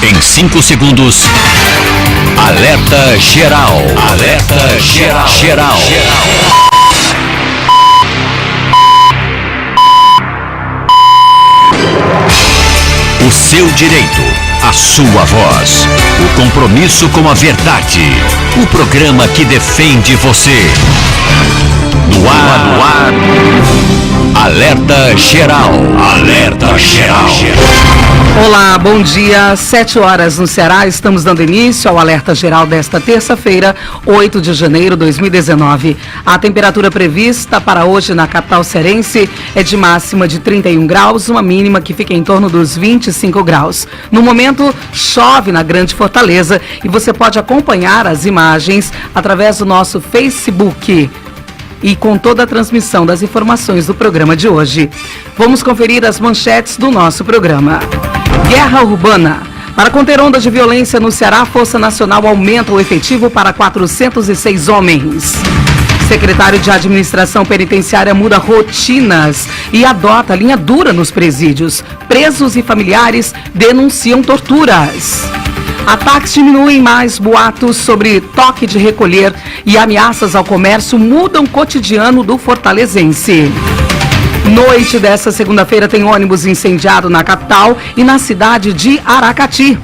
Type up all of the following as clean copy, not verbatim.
Em 5 segundos, alerta geral. Alerta geral. O seu direito, a sua voz, o compromisso com a verdade, o programa que defende você. No ar, alerta geral. Alerta geral. Olá, bom dia. 7 horas no Ceará. Estamos dando início ao alerta geral desta terça-feira, 8 de janeiro de 2019. A temperatura prevista para hoje na capital cearense é de máxima de 31 graus, uma mínima que fica em torno dos 25 graus. No momento, chove na Grande Fortaleza e você pode acompanhar as imagens através do nosso Facebook e com toda a transmissão das informações do programa de hoje. Vamos conferir as manchetes do nosso programa. Guerra urbana. Para conter ondas de violência no Ceará, a Força Nacional aumenta o efetivo para 406 homens. Secretário de Administração Penitenciária muda rotinas e adota linha dura nos presídios. Presos e familiares denunciam torturas. Ataques diminuem, mais boatos sobre toque de recolher e ameaças ao comércio mudam o cotidiano do fortalezense. Noite dessa segunda-feira tem ônibus incendiado na capital e na cidade de Aracati.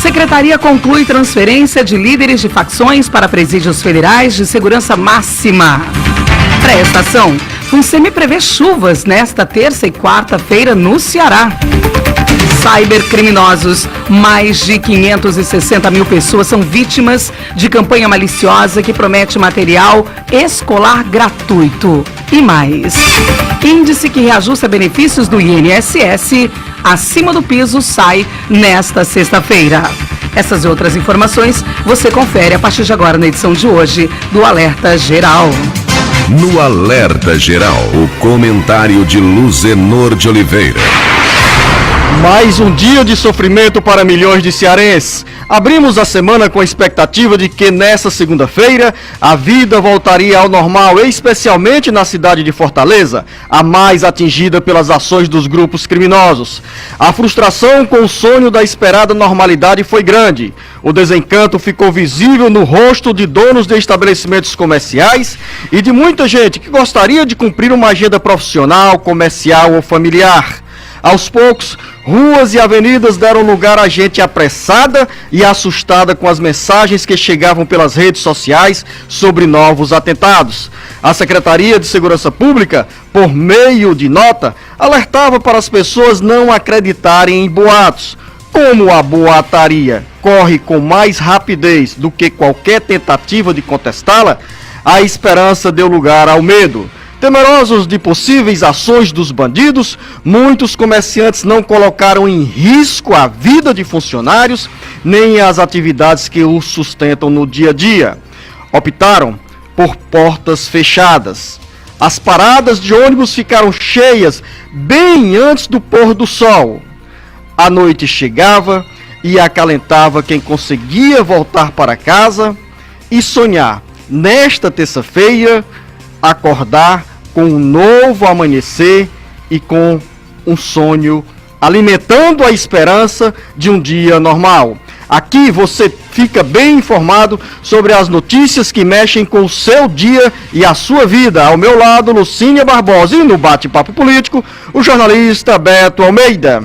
Secretaria conclui transferência de líderes de facções para presídios federais de segurança máxima. Pré-estação. FUNSEMI prevê chuvas nesta terça e quarta-feira no Ceará. Cybercriminosos. Mais de 560 mil pessoas são vítimas de campanha maliciosa que promete material escolar gratuito. E mais. Índice que reajusta benefícios do INSS acima do piso sai nesta sexta-feira. Essas e outras informações você confere a partir de agora na edição de hoje do Alerta Geral. No Alerta Geral, o comentário de Luzenor de Oliveira. Mais um dia de sofrimento para milhões de cearenses. Abrimos a semana com a expectativa de que nessa segunda-feira a vida voltaria ao normal, especialmente na cidade de Fortaleza, a mais atingida pelas ações dos grupos criminosos. A frustração com o sonho da esperada normalidade foi grande. O desencanto ficou visível no rosto de donos de estabelecimentos comerciais e de muita gente que gostaria de cumprir uma agenda profissional, comercial ou familiar. Aos poucos, ruas e avenidas deram lugar a gente apressada e assustada com as mensagens que chegavam pelas redes sociais sobre novos atentados. A Secretaria de Segurança Pública, por meio de nota, alertava para as pessoas não acreditarem em boatos. Como a boataria corre com mais rapidez do que qualquer tentativa de contestá-la, a esperança deu lugar ao medo. Temerosos de possíveis ações dos bandidos, muitos comerciantes não colocaram em risco a vida de funcionários, nem as atividades que os sustentam no dia a dia. Optaram por portas fechadas. As paradas de ônibus ficaram cheias bem antes do pôr do sol. A noite chegava e acalentava quem conseguia voltar para casa e sonhar, nesta terça-feira, acordar com um novo amanhecer e com um sonho, alimentando a esperança de um dia normal. Aqui você fica bem informado sobre as notícias que mexem com o seu dia e a sua vida. Ao meu lado, Lucínia Barbosa, e no bate-papo político, o jornalista Beto Almeida.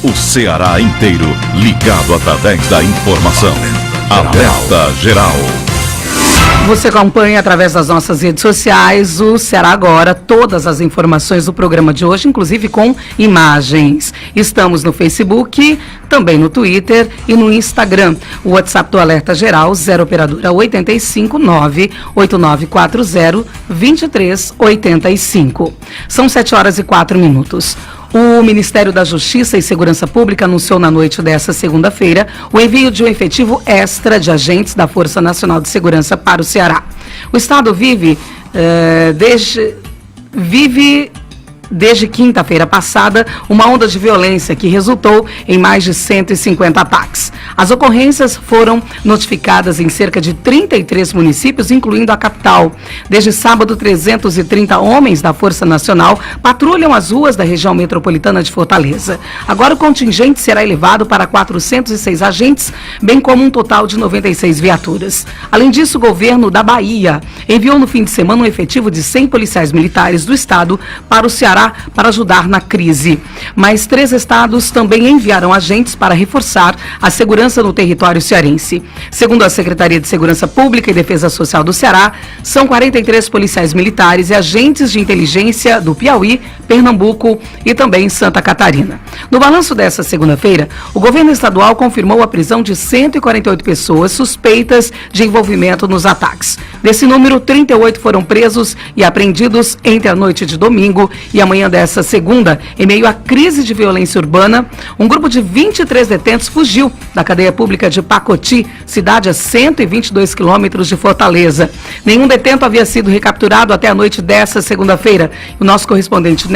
O Ceará inteiro ligado através da informação. Alerta Geral. Você acompanha através das nossas redes sociais o Ceará Agora, todas as informações do programa de hoje, inclusive com imagens. Estamos no Facebook, também no Twitter e no Instagram. O WhatsApp do Alerta Geral, 0 operadora 859-8940-2385. São 7 horas e 4 minutos. O Ministério da Justiça e Segurança Pública anunciou na noite dessa segunda-feira o envio de um efetivo extra de agentes da Força Nacional de Segurança para o Ceará. O Estado vive desde quinta-feira passada, uma onda de violência que resultou em mais de 150 ataques. As ocorrências foram notificadas em cerca de 33 municípios, incluindo a capital. Desde sábado, 330 homens da Força Nacional patrulham as ruas da região metropolitana de Fortaleza. Agora o contingente será elevado para 406 agentes, bem como um total de 96 viaturas. Além disso, o governo da Bahia enviou no fim de semana um efetivo de 100 policiais militares do estado para o Ceará para ajudar na crise. Mais 3 estados também enviaram agentes para reforçar a segurança no território cearense. Segundo a Secretaria de Segurança Pública e Defesa Social do Ceará, são 43 policiais militares e agentes de inteligência do Piauí, Pernambuco e também Santa Catarina. No balanço dessa segunda-feira, o governo estadual confirmou a prisão de 148 pessoas suspeitas de envolvimento nos ataques. Desse número, 38 foram presos e apreendidos entre a noite de domingo e a manhã dessa segunda. Em meio à crise de violência urbana, um grupo de 23 detentos fugiu da cadeia pública de Pacoti, cidade a 122 quilômetros de Fortaleza. Nenhum detento havia sido recapturado até a noite dessa segunda-feira. O nosso correspondente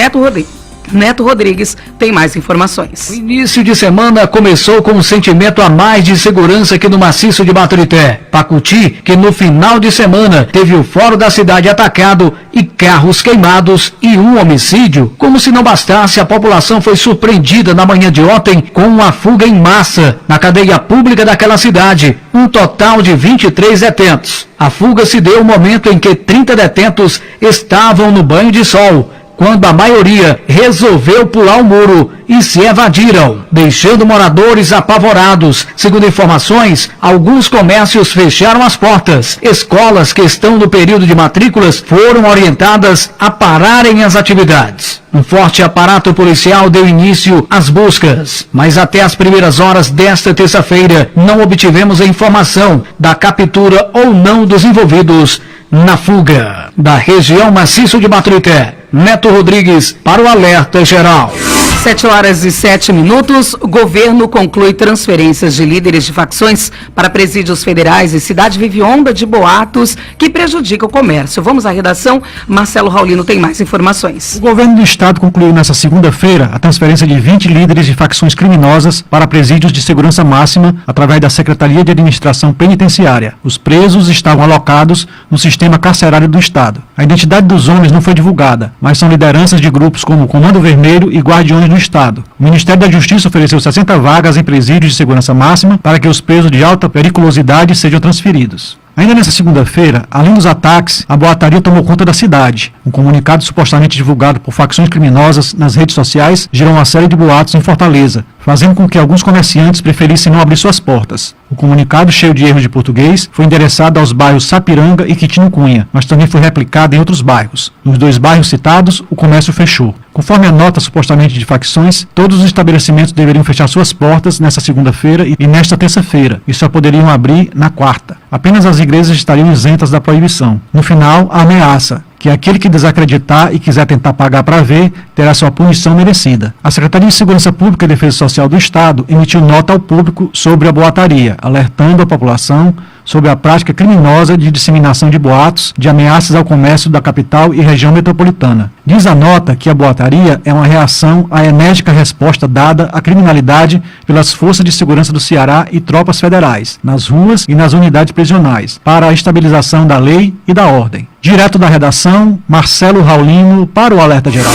Neto Rodrigues tem mais informações. O início de semana começou com um sentimento a mais de segurança aqui no maciço de Baturité. Pacoti, que no final de semana teve o fórum da cidade atacado e carros queimados e um homicídio. Como se não bastasse, a população foi surpreendida na manhã de ontem com uma fuga em massa na cadeia pública daquela cidade. Um total de 23 detentos. A fuga se deu no momento em que 30 detentos estavam no banho de sol, quando a maioria resolveu pular o muro e se evadiram, deixando moradores apavorados. Segundo informações, alguns comércios fecharam as portas. Escolas que estão no período de matrículas foram orientadas a pararem as atividades. Um forte aparato policial deu início às buscas, mas até as primeiras horas desta terça-feira não obtivemos a informação da captura ou não dos envolvidos na fuga. Da região maciço de Baturité, Neto Rodrigues para o Alerta Geral. 7h07. O governo conclui transferências de líderes de facções para presídios federais e cidade vive onda de boatos que prejudica o comércio. Vamos à redação. Marcelo Raulino tem mais informações. O governo do estado concluiu nesta segunda-feira a transferência de 20 líderes de facções criminosas para presídios de segurança máxima através da Secretaria de Administração Penitenciária. Os presos estavam alocados no sistema carcerário do estado. A identidade dos homens não foi divulgada, mas são lideranças de grupos como Comando Vermelho e Guardiões do Estado. O Ministério da Justiça ofereceu 60 vagas em presídios de segurança máxima para que os presos de alta periculosidade sejam transferidos. Ainda nesta segunda-feira, além dos ataques, a boataria tomou conta da cidade. Um comunicado supostamente divulgado por facções criminosas nas redes sociais gerou uma série de boatos em Fortaleza, fazendo com que alguns comerciantes preferissem não abrir suas portas. O comunicado, cheio de erros de português, foi endereçado aos bairros Sapiranga e Quitino Cunha, mas também foi replicado em outros bairros. Nos 2 bairros citados, o comércio fechou. Conforme a nota supostamente de facções, todos os estabelecimentos deveriam fechar suas portas nesta segunda-feira e nesta terça-feira, e só poderiam abrir na quarta. Apenas as igrejas estariam isentas da proibição. No final, a ameaça, que aquele que desacreditar e quiser tentar pagar para ver, terá sua punição merecida. A Secretaria de Segurança Pública e Defesa Social do Estado emitiu nota ao público sobre a boataria, alertando a população sobre a prática criminosa de disseminação de boatos, de ameaças ao comércio da capital e região metropolitana. Diz a nota que a boataria é uma reação à enérgica resposta dada à criminalidade pelas forças de segurança do Ceará e tropas federais, nas ruas e nas unidades prisionais, para a estabilização da lei e da ordem. Direto da redação, Marcelo Raulino para o Alerta Geral.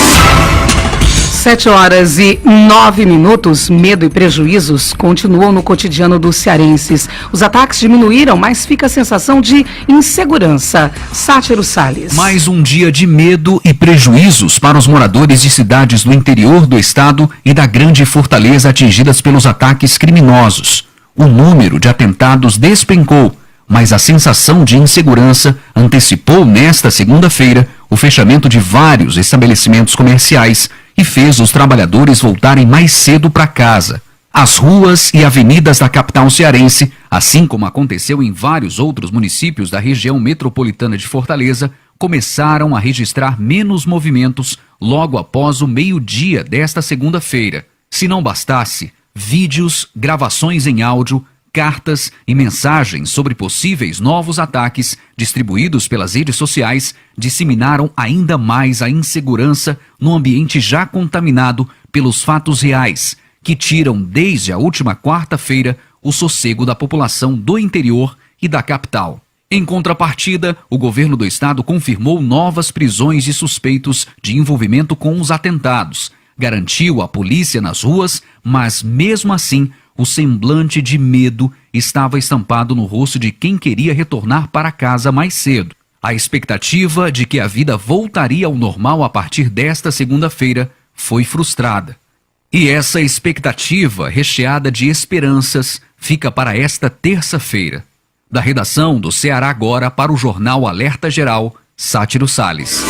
7h09. Medo e prejuízos continuam no cotidiano dos cearenses. Os ataques diminuíram, mas fica a sensação de insegurança. Sátiro Salles. Mais um dia de medo e prejuízos para os moradores de cidades do interior do estado e da grande Fortaleza atingidas pelos ataques criminosos. O número de atentados despencou, mas a sensação de insegurança antecipou nesta segunda-feira o fechamento de vários estabelecimentos comerciais e fez os trabalhadores voltarem mais cedo para casa. As ruas e avenidas da capital cearense, assim como aconteceu em vários outros municípios da região metropolitana de Fortaleza, começaram a registrar menos movimentos logo após o meio-dia desta segunda-feira. Se não bastasse, vídeos, gravações em áudio, cartas e mensagens sobre possíveis novos ataques distribuídos pelas redes sociais disseminaram ainda mais a insegurança no ambiente já contaminado pelos fatos reais, que tiram desde a última quarta-feira o sossego da população do interior e da capital. Em contrapartida, o governo do estado confirmou novas prisões de suspeitos de envolvimento com os atentados, garantiu a polícia nas ruas, mas mesmo assim, o semblante de medo estava estampado no rosto de quem queria retornar para casa mais cedo. A expectativa de que a vida voltaria ao normal a partir desta segunda-feira foi frustrada. E essa expectativa, recheada de esperanças, fica para esta terça-feira. Da redação do Ceará Agora para o Jornal Alerta Geral, Sátiro Salles.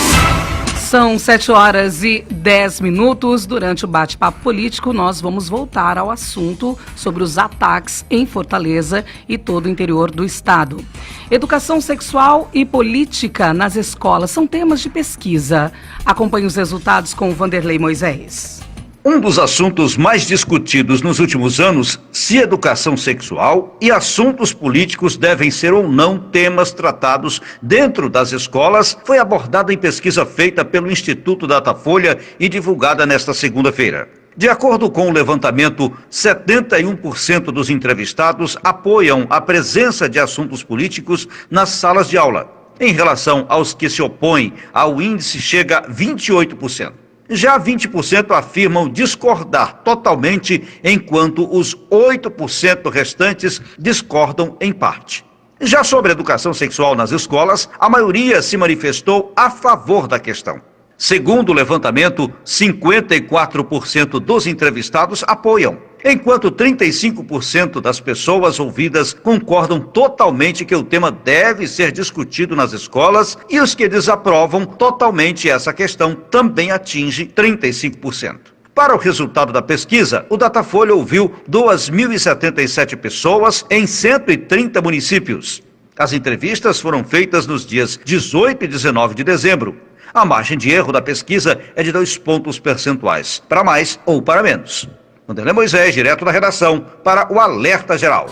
São 7h10. Durante o bate-papo político, nós vamos voltar ao assunto sobre os ataques em Fortaleza e todo o interior do estado. Educação sexual e política nas escolas são temas de pesquisa. Acompanhe os resultados com o Vanderlei Moisés. Um dos assuntos mais discutidos nos últimos anos, se educação sexual e assuntos políticos devem ser ou não temas tratados dentro das escolas, foi abordado em pesquisa feita pelo Instituto Datafolha e divulgada nesta segunda-feira. De acordo com o levantamento, 71% dos entrevistados apoiam a presença de assuntos políticos nas salas de aula. Em relação aos que se opõem, o índice chega a 28%. Já 20% afirmam discordar totalmente, enquanto os 8% restantes discordam em parte. Já sobre educação sexual nas escolas, a maioria se manifestou a favor da questão. Segundo o levantamento, 54% dos entrevistados apoiam, enquanto 35% das pessoas ouvidas concordam totalmente que o tema deve ser discutido nas escolas, e os que desaprovam totalmente essa questão também atinge 35%. Para o resultado da pesquisa, o Datafolha ouviu 2.077 pessoas em 130 municípios. As entrevistas foram feitas nos dias 18 e 19 de dezembro. A margem de erro da pesquisa é de 2 pontos percentuais, para mais ou para menos. Vanderlei Moisés, direto da redação, para o Alerta Geral.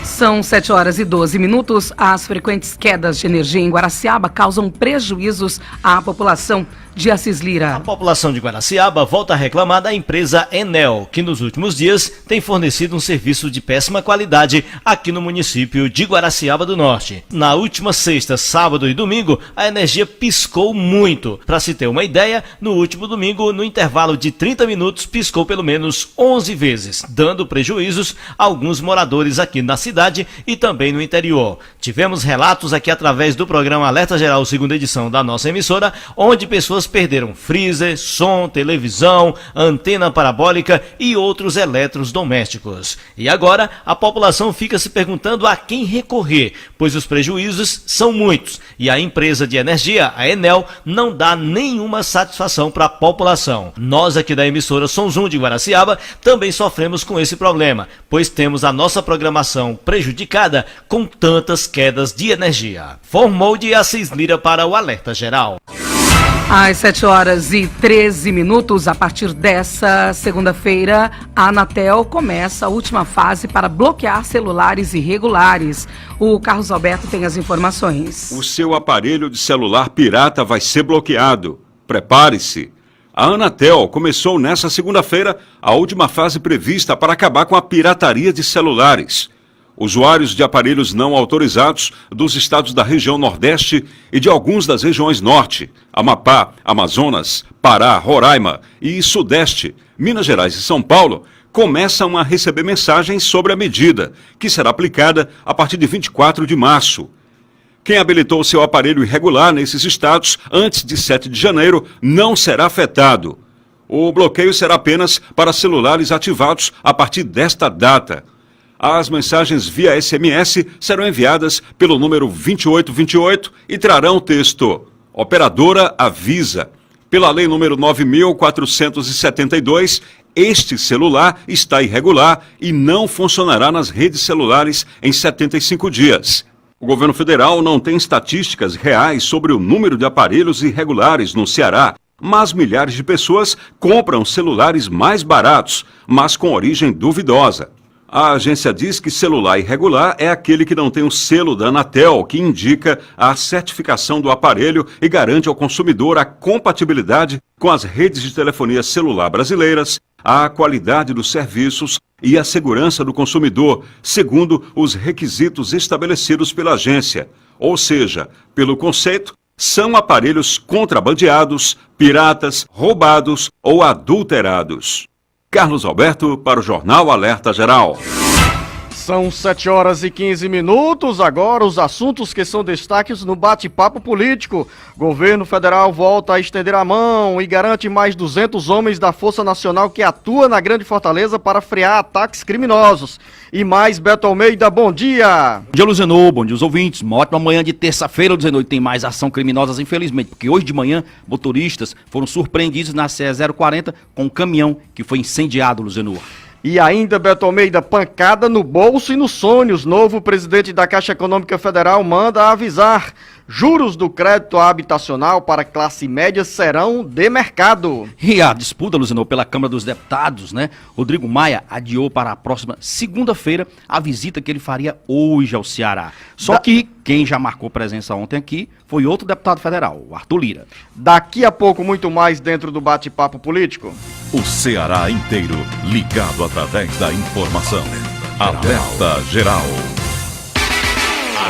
São 7h12. As frequentes quedas de energia em Guaraciaba causam prejuízos à população. de Assis Lira. A população de Guaraciaba volta a reclamar da empresa Enel, que nos últimos dias tem fornecido um serviço de péssima qualidade aqui no município de Guaraciaba do Norte. Na última sexta, sábado e domingo, a energia piscou muito. Para se ter uma ideia, no último domingo, no intervalo de 30 minutos, piscou pelo menos 11 vezes, dando prejuízos a alguns moradores aqui na cidade e também no interior. Tivemos relatos aqui através do programa Alerta Geral, segunda edição da nossa emissora, onde pessoas perderam freezer, som, televisão, antena parabólica e outros eletrodomésticos. E agora a população fica se perguntando a quem recorrer, pois os prejuízos são muitos e a empresa de energia, a Enel, não dá nenhuma satisfação para a população. Nós aqui da emissora Som Zoom de Guaraciaba também sofremos com esse problema, pois temos a nossa programação prejudicada com tantas quedas de energia. Formou de Assis Lira para o Alerta Geral. Às 7h13, a partir dessa segunda-feira, a Anatel começa a última fase para bloquear celulares irregulares. O Carlos Alberto tem as informações. O seu aparelho de celular pirata vai ser bloqueado. Prepare-se. A Anatel começou nessa segunda-feira a última fase prevista para acabar com a pirataria de celulares. Usuários de aparelhos não autorizados dos estados da região Nordeste e de alguns das regiões Norte, Amapá, Amazonas, Pará, Roraima e Sudeste, Minas Gerais e São Paulo, começam a receber mensagens sobre a medida, que será aplicada a partir de 24 de março. Quem habilitou seu aparelho irregular nesses estados antes de 7 de janeiro não será afetado. O bloqueio será apenas para celulares ativados a partir desta data. As mensagens via SMS serão enviadas pelo número 2828 e trarão o texto: Operadora avisa. Pela lei número 9.472, este celular está irregular e não funcionará nas redes celulares em 75 dias. O governo federal não tem estatísticas reais sobre o número de aparelhos irregulares no Ceará, mas milhares de pessoas compram celulares mais baratos, mas com origem duvidosa. A agência diz que celular irregular é aquele que não tem o selo da Anatel, que indica a certificação do aparelho e garante ao consumidor a compatibilidade com as redes de telefonia celular brasileiras, a qualidade dos serviços e a segurança do consumidor, segundo os requisitos estabelecidos pela agência. Ou seja, pelo conceito, são aparelhos contrabandeados, piratas, roubados ou adulterados. Carlos Alberto para o Jornal Alerta Geral. São 7h15. Agora os assuntos que são destaques no bate-papo político. Governo federal volta a estender a mão e garante mais 200 homens da Força Nacional que atua na Grande Fortaleza para frear ataques criminosos. E mais, Beto Almeida, bom dia! Bom dia, Luzenor, bom dia os ouvintes. Uma ótima manhã de terça-feira, Luzenor, e tem mais ação criminosa, infelizmente, porque hoje de manhã motoristas foram surpreendidos na CE 040 com um caminhão que foi incendiado, Luzenor. E ainda, Beto Almeida, pancada no bolso e nos sonhos. Novo presidente da Caixa Econômica Federal manda avisar: juros do crédito habitacional para classe média serão de mercado. E a disputa, Luzenor, pela Câmara dos Deputados, né? Rodrigo Maia adiou para a próxima segunda-feira a visita que ele faria hoje ao Ceará. Só que quem já marcou presença ontem aqui foi outro deputado federal, o Arthur Lira. Daqui a pouco, muito mais dentro do bate-papo político. O Ceará inteiro ligado através da informação. Alerta Geral.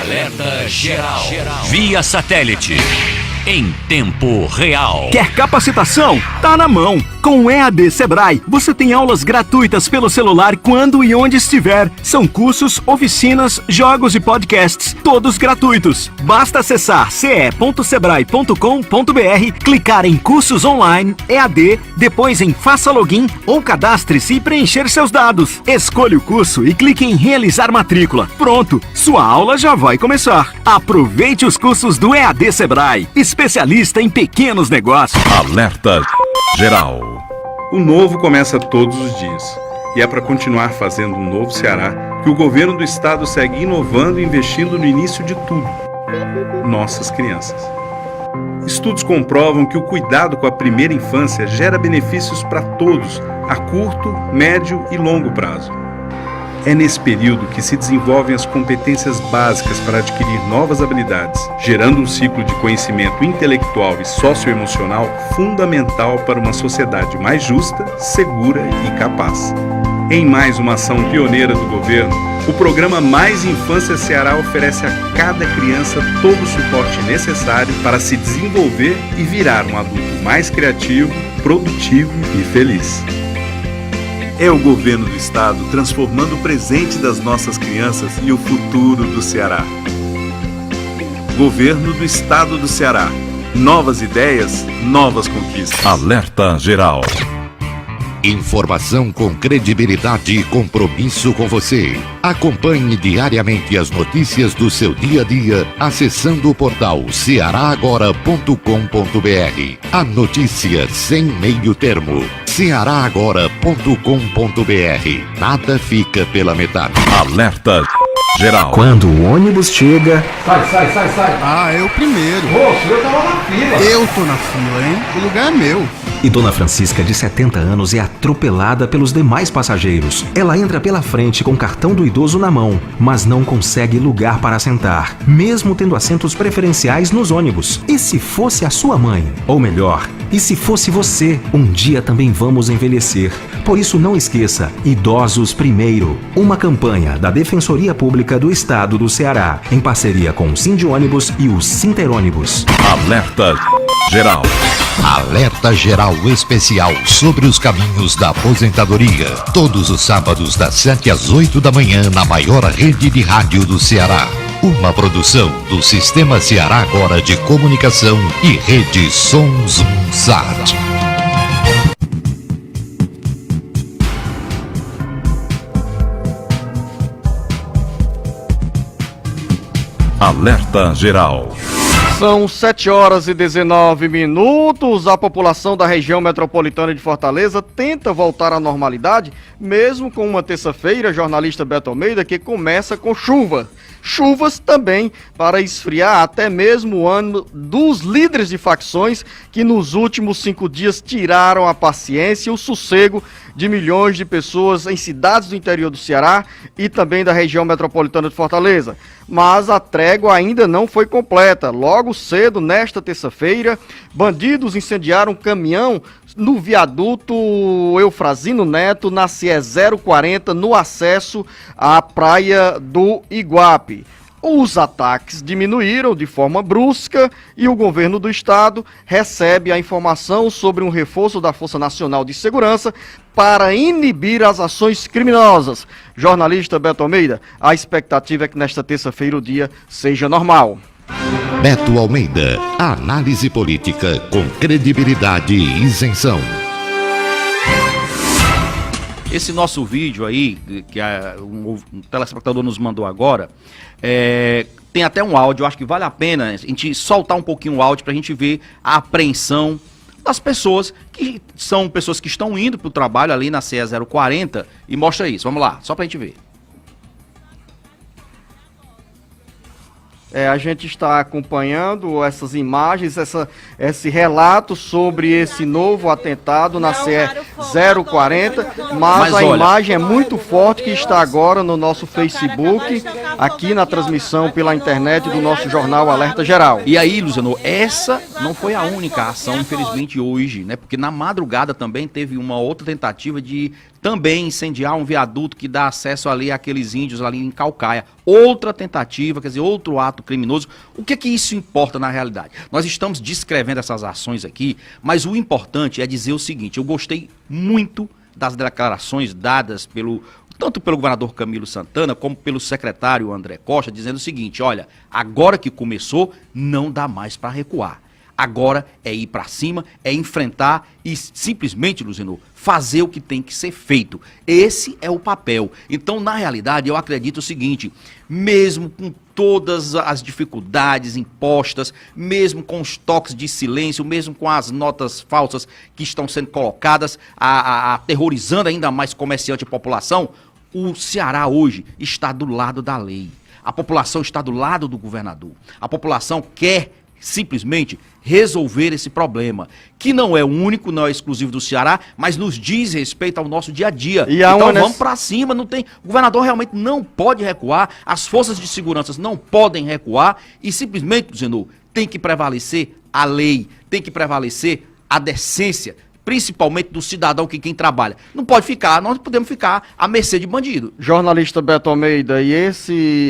Alerta Geral. Via satélite. Em tempo real. Quer capacitação? Tá na mão. Com o EAD Sebrae, você tem aulas gratuitas pelo celular quando e onde estiver. São cursos, oficinas, jogos e podcasts, todos gratuitos. Basta acessar ce.sebrae.com.br, clicar em cursos online, EAD, depois em faça login ou cadastre-se e preencher seus dados. Escolha o curso e clique em realizar matrícula. Pronto, sua aula já vai começar. Aproveite os cursos do EAD Sebrae. Especialista em pequenos negócios. Alerta Geral. O novo começa todos os dias. E é para continuar fazendo um novo Ceará que o governo do estado segue inovando e investindo no início de tudo: nossas crianças. Estudos comprovam que o cuidado com a primeira infância gera benefícios para todos, a curto, médio e longo prazo. É nesse período que se desenvolvem as competências básicas para adquirir novas habilidades, gerando um ciclo de conhecimento intelectual e socioemocional fundamental para uma sociedade mais justa, segura e capaz. Em mais uma ação pioneira do governo, o programa Mais Infância Ceará oferece a cada criança todo o suporte necessário para se desenvolver e virar um adulto mais criativo, produtivo e feliz. É o governo do estado transformando o presente das nossas crianças e o futuro do Ceará. Governo do estado do Ceará. Novas ideias, novas conquistas. Alerta Geral. Informação com credibilidade e compromisso com você. Acompanhe diariamente as notícias do seu dia a dia acessando o portal cearagora.com.br. A notícia sem meio termo. cearagora.com.br. Nada fica pela metade. Alerta Geral. Quando o ônibus chega... Sai. Ah, eu primeiro. Ô, eu tava na fila. Eu tô na fila, hein? O lugar é meu. E Dona Francisca, de 70 anos, é atropelada pelos demais passageiros. Ela entra pela frente com o cartão do idoso na mão, mas não consegue lugar para sentar, mesmo tendo assentos preferenciais nos ônibus. E se fosse a sua mãe? Ou melhor, e se fosse você? Um dia também vamos envelhecer. Por isso não esqueça, Idosos Primeiro. Uma campanha da Defensoria Pública do Estado do Ceará, em parceria com o Sindônibus e o Sinterônibus. Alerta Geral. Alerta Geral Especial sobre os caminhos da aposentadoria. Todos os sábados das 7 às 8 da manhã na maior rede de rádio do Ceará. Uma produção do Sistema Ceará Agora de Comunicação e Rede Sons Sat. Alerta Geral. São 7h19. A população da região metropolitana de Fortaleza tenta voltar à normalidade, mesmo com uma terça-feira, jornalista Beto Almeida, que começa com chuva. Chuvas também para esfriar até mesmo o ânimo dos líderes de facções que nos últimos 5 dias tiraram a paciência e o sossego de milhões de pessoas em cidades do interior do Ceará e também da região metropolitana de Fortaleza. Mas a trégua ainda não foi completa. Logo cedo, nesta terça-feira, bandidos incendiaram um caminhão no viaduto Eufrazino Neto, na CE 040, no acesso à praia do Iguape. Os ataques diminuíram de forma brusca e o governo do estado recebe a informação sobre um reforço da Força Nacional de Segurança para inibir as ações criminosas. Jornalista Beto Almeida, a expectativa é que nesta terça-feira o dia seja normal. Beto Almeida, análise política com credibilidade e isenção. Esse nosso vídeo aí, que um telespectador nos mandou agora, tem até um áudio, acho que vale a pena a gente soltar um pouquinho o áudio para a gente ver a apreensão das pessoas, que são pessoas que estão indo para o trabalho ali na CE 040, e mostra isso. Vamos lá, só para a gente ver. A gente está acompanhando essas imagens, esse relato sobre esse novo atentado na CE 040, mas a olha, imagem é muito forte que está agora no nosso Facebook, aqui na transmissão pela internet do nosso jornal Alerta Geral. E aí, Luciano, essa não foi a única ação, infelizmente, hoje, né? Porque na madrugada também teve uma outra tentativa de também incendiar um viaduto que dá acesso ali àqueles índios ali em Caucaia. Outra tentativa, quer dizer, outro ato criminoso. O que isso importa na realidade? Nós estamos descrevendo essas ações aqui, mas o importante é dizer o seguinte: eu gostei muito das declarações dadas tanto pelo governador Camilo Santana, como pelo secretário André Costa, dizendo o seguinte: olha, agora que começou, não dá mais para recuar. Agora é ir para cima, é enfrentar e simplesmente, Luciano, fazer o que tem que ser feito. Esse é o papel. Então, na realidade, eu acredito o seguinte: mesmo com todas as dificuldades impostas, mesmo com os toques de silêncio, mesmo com as notas falsas que estão sendo colocadas, aterrorizando ainda mais comerciante e população, o Ceará hoje está do lado da lei. A população está do lado do governador. A população quer simplesmente resolver esse problema, que não é único, não é exclusivo do Ceará, mas nos diz respeito ao nosso dia a dia. Então vamos pra cima, não tem... O governador realmente não pode recuar, as forças de segurança não podem recuar e simplesmente, dizendo, tem que prevalecer a lei, tem que prevalecer a decência, principalmente do cidadão quem trabalha. Não pode ficar, nós podemos ficar à mercê de bandido. Jornalista Beto Almeida, e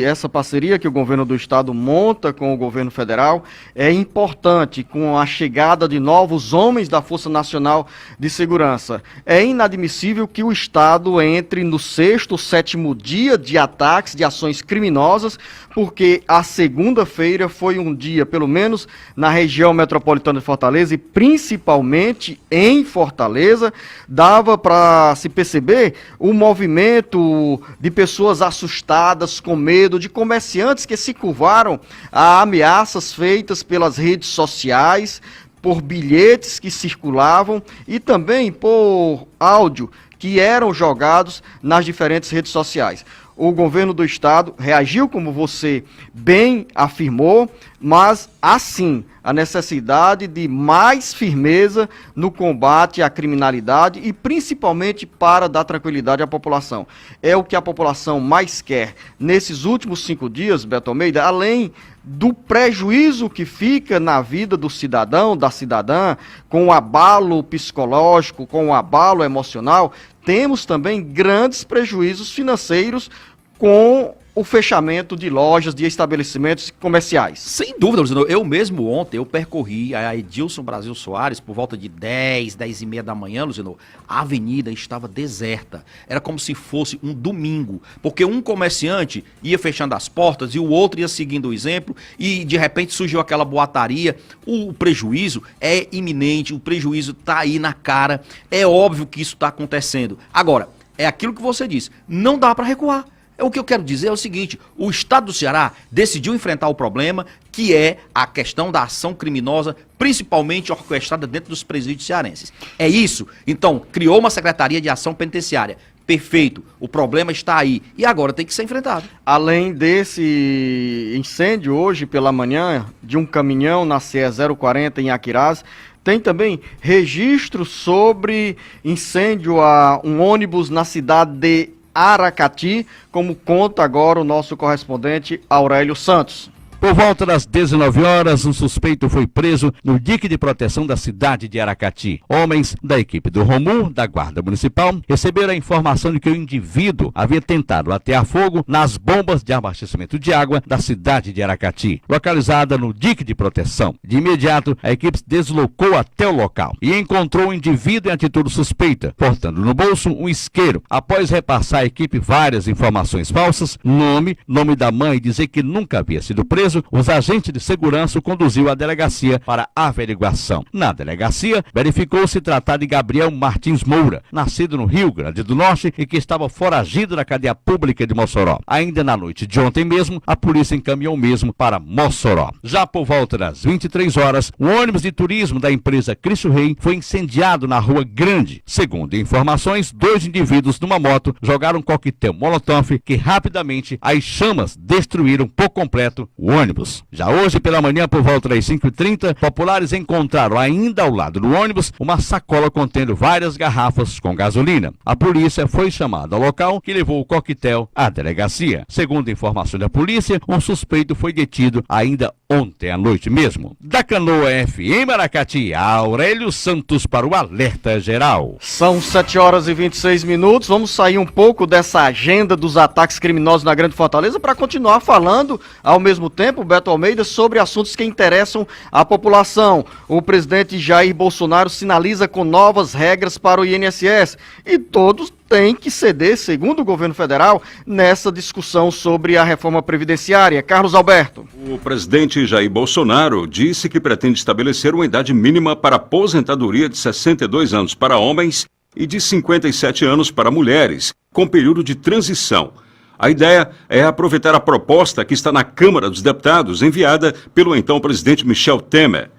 essa parceria que o governo do estado monta com o governo federal é importante, com a chegada de novos homens da Força Nacional de Segurança. É inadmissível que o estado entre no 6º, 7º dia de ataques, de ações criminosas, porque a segunda-feira foi um dia, pelo menos na região metropolitana de Fortaleza e principalmente em Fortaleza, dava para se perceber o movimento de pessoas assustadas, com medo, de comerciantes que se curvaram a ameaças feitas pelas redes sociais, por bilhetes que circulavam e também por áudio que eram jogados nas diferentes redes sociais. O governo do estado reagiu, como você bem afirmou, mas assim, a necessidade de mais firmeza no combate à criminalidade e principalmente para dar tranquilidade à população. É o que a população mais quer. Nesses últimos 5 dias, Beto Almeida, além do prejuízo que fica na vida do cidadão, da cidadã, com o abalo psicológico, com o abalo emocional, temos também grandes prejuízos financeiros com o fechamento de lojas, de estabelecimentos comerciais. Sem dúvida, Luciano. Eu mesmo ontem, eu percorri a Edilson Brasil Soares por volta de 10h30 da manhã, Luciano. A avenida estava deserta. Era como se fosse um domingo, porque um comerciante ia fechando as portas e o outro ia seguindo o exemplo e de repente surgiu aquela boataria. O prejuízo é iminente, o prejuízo está aí na cara. É óbvio que isso está acontecendo. Agora, é aquilo que você disse, não dá para recuar. O que eu quero dizer é o seguinte, o Estado do Ceará decidiu enfrentar o problema, que é a questão da ação criminosa, principalmente orquestrada dentro dos presídios cearenses. É isso. Então, criou uma Secretaria de Ação Penitenciária. Perfeito. O problema está aí. E agora tem que ser enfrentado. Além desse incêndio, hoje pela manhã, de um caminhão na CE 040 em Aquiraz, tem também registro sobre incêndio a um ônibus na cidade de Aracati, como conta agora o nosso correspondente Aurélio Santos. Por volta das 19 horas, um suspeito foi preso no dique de proteção da cidade de Aracati. Homens da equipe do ROMU, da Guarda Municipal, receberam a informação de que o indivíduo havia tentado atear fogo nas bombas de abastecimento de água da cidade de Aracati, localizada no dique de proteção. De imediato, a equipe se deslocou até o local e encontrou o indivíduo em atitude suspeita, portando no bolso um isqueiro. Após repassar à equipe várias informações falsas, nome da mãe e dizer que nunca havia sido preso, os agentes de segurança o conduziu à delegacia para averiguação. Na delegacia, verificou-se tratar de Gabriel Martins Moura, nascido no Rio Grande do Norte e que estava foragido da cadeia pública de Mossoró. Ainda na noite de ontem mesmo, a polícia encaminhou mesmo para Mossoró. Já por volta das 23 horas, o ônibus de turismo da empresa Cristo Rei foi incendiado na Rua Grande. Segundo informações, 2 indivíduos numa moto jogaram um coquetel molotov que rapidamente as chamas destruíram por completo o ônibus. Já hoje pela manhã, por volta das 5h30, populares encontraram ainda ao lado do ônibus uma sacola contendo várias garrafas com gasolina. A polícia foi chamada ao local, que levou o coquetel à delegacia. Segundo informações da polícia, um suspeito foi detido ainda ontem à noite mesmo. Da Canoa FM Aracati, Aurélio Santos para o Alerta Geral. São 7 horas e 26 minutos. Vamos sair um pouco dessa agenda dos ataques criminosos na Grande Fortaleza para continuar falando ao mesmo tempo, Beto Almeida, sobre assuntos que interessam à população. O presidente Jair Bolsonaro sinaliza com novas regras para o INSS e todos têm que ceder, segundo o governo federal, nessa discussão sobre a reforma previdenciária. Carlos Alberto. O presidente Jair Bolsonaro disse que pretende estabelecer uma idade mínima para aposentadoria de 62 anos para homens e de 57 anos para mulheres, com período de transição. A ideia é aproveitar a proposta que está na Câmara dos Deputados, enviada pelo então presidente Michel Temer.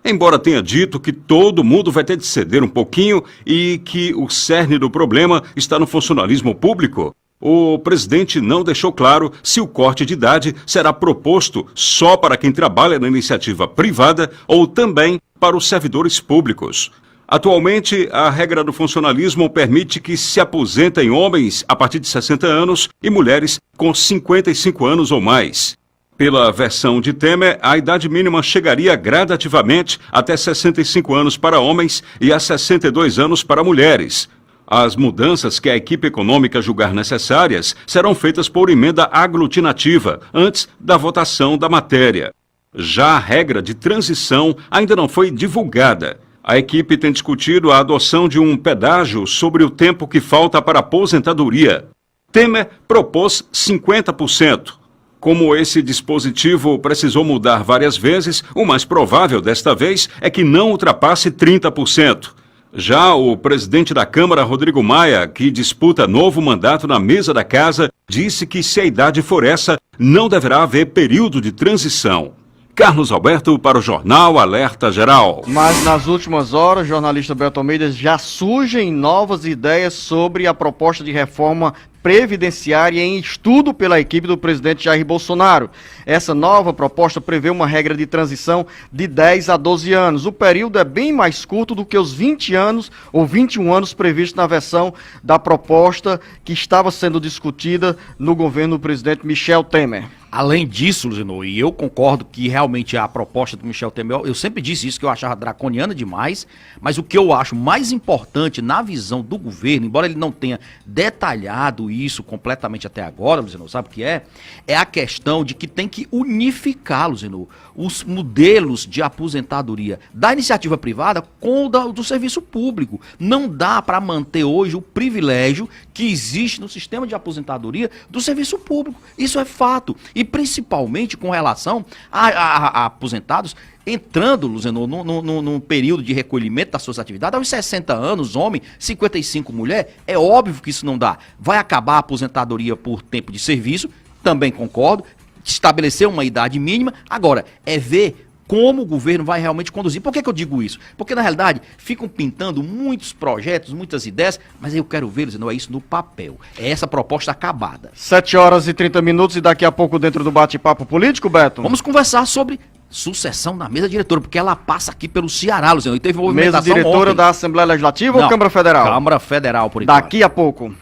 Embora tenha dito que todo mundo vai ter de ceder um pouquinho e que o cerne do problema está no funcionalismo público, o presidente não deixou claro se o corte de idade será proposto só para quem trabalha na iniciativa privada ou também para os servidores públicos. Atualmente, a regra do funcionalismo permite que se aposentem homens a partir de 60 anos e mulheres com 55 anos ou mais. Pela versão de Temer, a idade mínima chegaria gradativamente até 65 anos para homens e a 62 anos para mulheres. As mudanças que a equipe econômica julgar necessárias serão feitas por emenda aglutinativa, antes da votação da matéria. Já a regra de transição ainda não foi divulgada. A equipe tem discutido a adoção de um pedágio sobre o tempo que falta para a aposentadoria. Temer propôs 50%. Como esse dispositivo precisou mudar várias vezes, o mais provável desta vez é que não ultrapasse 30%. Já o presidente da Câmara, Rodrigo Maia, que disputa novo mandato na mesa da casa, disse que se a idade for essa, não deverá haver período de transição. Carlos Alberto para o Jornal Alerta Geral. Mas nas últimas horas, jornalista Beto Almeida, já surgem novas ideias sobre a proposta de reforma previdenciária em estudo pela equipe do presidente Jair Bolsonaro. Essa nova proposta prevê uma regra de transição de 10 a 12 anos. O período é bem mais curto do que os 20 anos ou 21 anos previstos na versão da proposta que estava sendo discutida no governo do presidente Michel Temer. Além disso, Luzinô, e eu concordo que realmente a proposta do Michel Temer, eu sempre disse isso, que eu achava draconiana demais, mas o que eu acho mais importante na visão do governo, embora ele não tenha detalhado isso completamente até agora, Luzinô, sabe o que é? É a questão de que tem que unificar, Luzinô, os modelos de aposentadoria da iniciativa privada com o do serviço público. Não dá para manter hoje o privilégio que existe no sistema de aposentadoria do serviço público. Isso é fato. E e principalmente com relação a aposentados entrando, Luzenor, num período de recolhimento das suas atividades, aos 60 anos, homem, 55 mulher, é óbvio que isso não dá. Vai acabar a aposentadoria por tempo de serviço, também concordo, estabelecer uma idade mínima, agora, é ver como o governo vai realmente conduzir. Por que eu digo isso? Porque, na realidade, ficam pintando muitos projetos, muitas ideias, mas eu quero ver, não é isso no papel. É essa proposta acabada. 7h30 e daqui a pouco dentro do bate-papo político, Beto? Vamos conversar sobre sucessão na mesa diretora, porque ela passa aqui pelo Ceará, Luciano, e teve uma movimentação mesa diretora ontem. Da Assembleia Legislativa ou Câmara Federal? Câmara Federal, por enquanto. Daqui a pouco.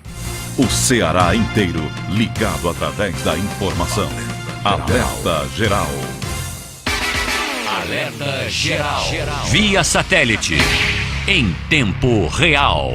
O Ceará inteiro ligado através da informação. Alerta Geral. Alerta Geral. Via satélite. Em tempo real.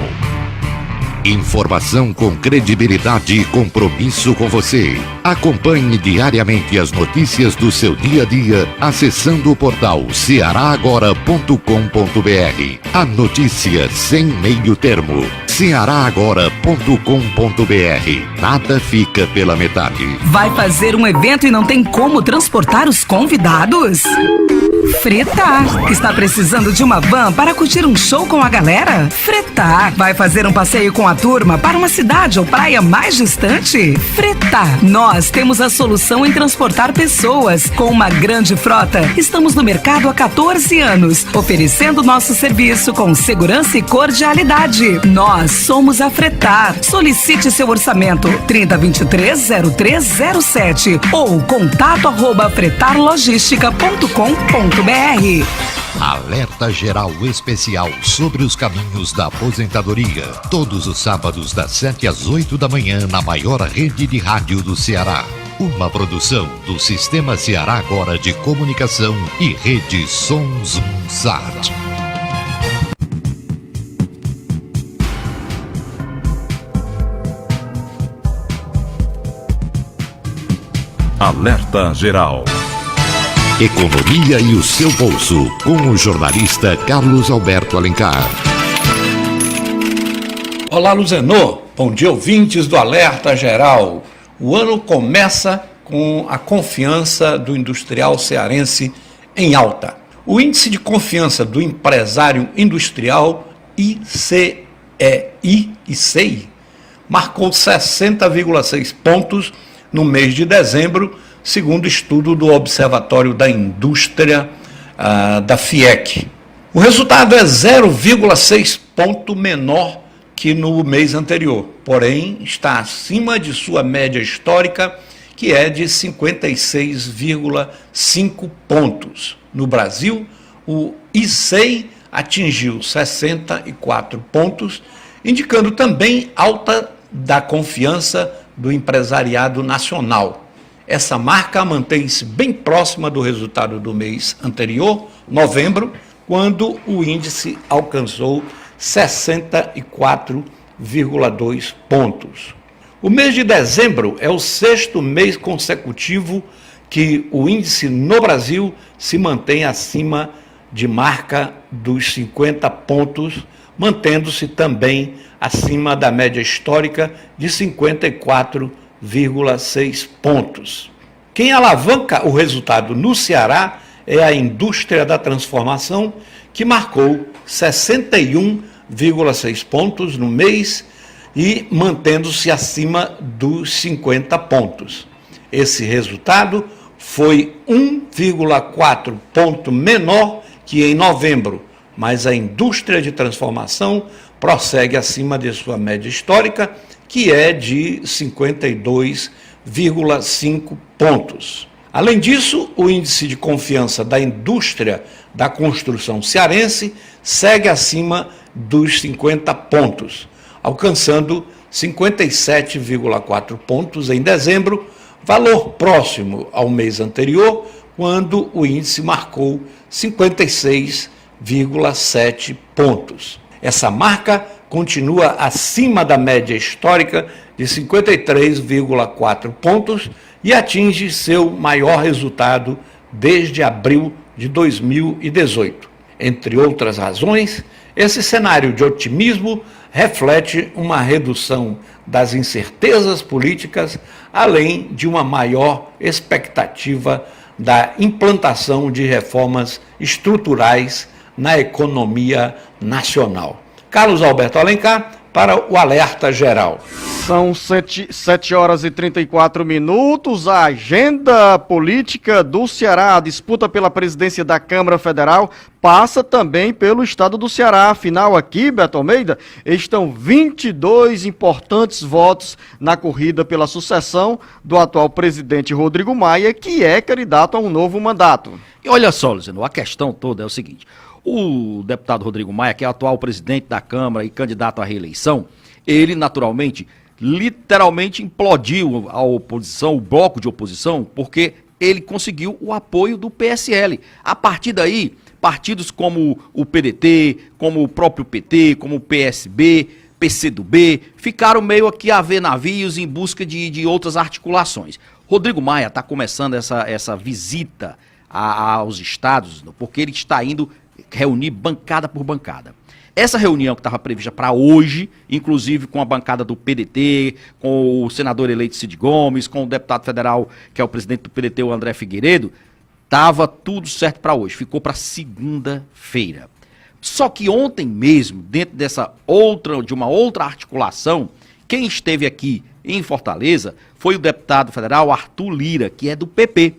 Informação com credibilidade e compromisso com você. Acompanhe diariamente as notícias do seu dia a dia acessando o portal cearagora.com.br. A notícia sem meio termo. cearagora.com.br. Nada fica pela metade. Vai fazer um evento e não tem como transportar os convidados? Fretar. Está precisando de uma van para curtir um show com a galera? Fretar. Vai fazer um passeio com a turma para uma cidade ou praia mais distante? Fretar. Nós temos a solução em transportar pessoas. Com uma grande frota, estamos no mercado há 14 anos, oferecendo nosso serviço com segurança e cordialidade. Nós somos a Fretar. Solicite seu orçamento 3023-0307 ou contato@fretarlogistica.com.br. Alerta Geral Especial sobre os caminhos da aposentadoria. Todos os sábados das 7 às 8 da manhã na maior rede de rádio do Ceará. Uma produção do Sistema Ceará Agora de Comunicação e Rede Sons Sat. Alerta Geral. Economia e o seu bolso, com o jornalista Carlos Alberto Alencar. Olá, Luzenor. Bom dia, ouvintes do Alerta Geral. O ano começa com a confiança do industrial cearense em alta. O índice de confiança do empresário industrial, ICEI, marcou 60,6 pontos no mês de dezembro, segundo estudo do Observatório da Indústria da FIEC. O resultado é 0,6 ponto menor que no mês anterior, porém está acima de sua média histórica, que é de 56,5 pontos. No Brasil, o ICEI atingiu 64 pontos, indicando também alta da confiança do empresariado nacional. Essa marca mantém-se bem próxima do resultado do mês anterior, novembro, quando o índice alcançou 64,2 pontos. O mês de dezembro é o 6º mês consecutivo que o índice no Brasil se mantém acima de marca dos 50 pontos, mantendo-se também acima da média histórica de 54,6 pontos. Quem alavanca o resultado no Ceará é a indústria da transformação, que marcou 61,6 pontos no mês e mantendo-se acima dos 50 pontos. Esse resultado foi 1,4 ponto menor que em novembro, mas a indústria de transformação prossegue acima de sua média histórica, que é de 52,5 pontos. Além disso, o índice de confiança da indústria da construção cearense segue acima dos 50 pontos, alcançando 57,4 pontos em dezembro, valor próximo ao mês anterior, quando o índice marcou 56,7 pontos. Essa marca continua acima da média histórica de 53,4 pontos e atinge seu maior resultado desde abril de 2018. Entre outras razões, esse cenário de otimismo reflete uma redução das incertezas políticas, além de uma maior expectativa da implantação de reformas estruturais na economia nacional. Carlos Alberto Alencar, para o Alerta Geral. São 7 horas e 34 minutos. A agenda política do Ceará, a disputa pela presidência da Câmara Federal, passa também pelo estado do Ceará. Afinal, aqui, Beto Almeida, estão 22 importantes votos na corrida pela sucessão do atual presidente Rodrigo Maia, que é candidato a um novo mandato. E olha só, Luciano, a questão toda é o seguinte: o deputado Rodrigo Maia, que é atual presidente da Câmara e candidato à reeleição, ele naturalmente, literalmente implodiu a oposição, o bloco de oposição, porque ele conseguiu o apoio do PSL. A partir daí, partidos como o PDT, como o próprio PT, como o PSB, PCdoB, ficaram meio aqui a ver navios em busca de outras articulações. Rodrigo Maia está começando essa visita aos estados, porque ele está indo reunir bancada por bancada. Essa reunião que estava prevista para hoje, inclusive com a bancada do PDT, com o senador eleito Cid Gomes, com o deputado federal, que é o presidente do PDT, o André Figueiredo, estava tudo certo para hoje, ficou para segunda-feira. Só que ontem mesmo, dentro de uma outra articulação, quem esteve aqui em Fortaleza foi o deputado federal Arthur Lira, que é do PP.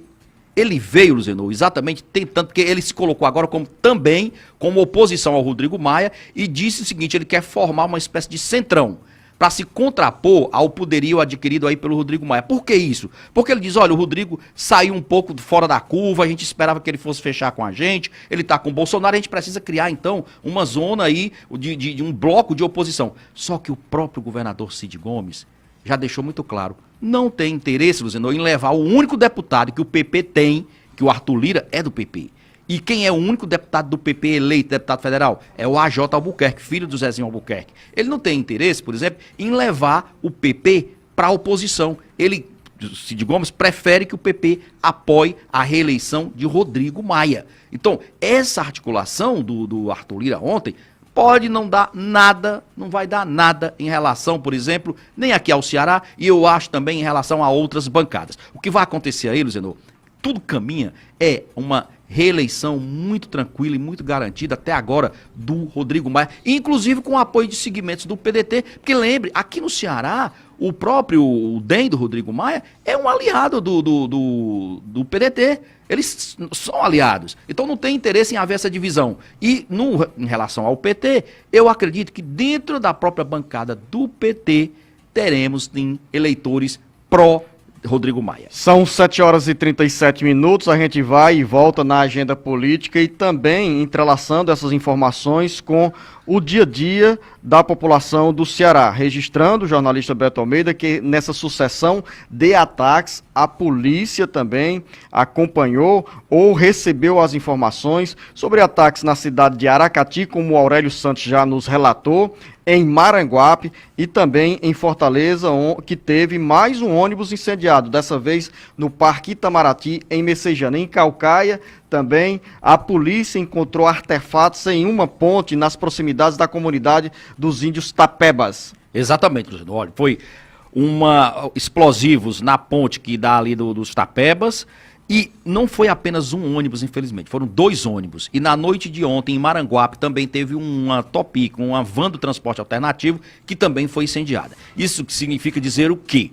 Ele veio, Luziano, exatamente tentando, porque ele se colocou agora também como oposição ao Rodrigo Maia e disse o seguinte: ele quer formar uma espécie de centrão para se contrapor ao poderio adquirido aí pelo Rodrigo Maia. Por que isso? Porque ele diz: olha, o Rodrigo saiu um pouco fora da curva, a gente esperava que ele fosse fechar com a gente, ele está com o Bolsonaro, a gente precisa criar então uma zona aí de um bloco de oposição. Só que o próprio governador Cid Gomes já deixou muito claro, não tem interesse, Luziano, em levar o único deputado que o PP tem, que o Arthur Lira é do PP. E quem é o único deputado do PP eleito, deputado federal? É o AJ Albuquerque, filho do Zezinho Albuquerque. Ele não tem interesse, por exemplo, em levar o PP para a oposição. Ele, Cid Gomes, prefere que o PP apoie a reeleição de Rodrigo Maia. Então, essa articulação do Arthur Lira ontem pode não dar nada, não vai dar nada em relação, por exemplo, nem aqui ao Ceará, e eu acho também em relação a outras bancadas. O que vai acontecer aí, Luziano, tudo caminha, é uma reeleição muito tranquila e muito garantida até agora do Rodrigo Maia, inclusive com o apoio de segmentos do PDT, porque lembre, aqui no Ceará, o próprio DEM do Rodrigo Maia é um aliado do PDT. Eles são aliados. Então não tem interesse em haver essa divisão. E em relação ao PT, eu acredito que dentro da própria bancada do PT teremos eleitores pró-Rodrigo Maia. São 7 horas e 37 minutos, a gente vai e volta na agenda política e também entrelaçando essas informações com o dia a dia da população do Ceará, registrando o jornalista Beto Almeida que nessa sucessão de ataques, a polícia também acompanhou ou recebeu as informações sobre ataques na cidade de Aracati, como o Aurélio Santos já nos relatou, em Maranguape e também em Fortaleza, que teve mais um ônibus incendiado, dessa vez no Parque Itamaraty, em Messejana. Em Caucaia, também a polícia encontrou artefatos em uma ponte nas proximidades da comunidade dos índios Tapebas. Exatamente, Luciano. Olha, foi explosivos na ponte que dá ali dos Tapebas. E não foi apenas um ônibus, infelizmente, foram 2 ônibus. E na noite de ontem, em Maranguape, também teve uma Topic, uma van do transporte alternativo, que também foi incendiada. Isso significa dizer o quê?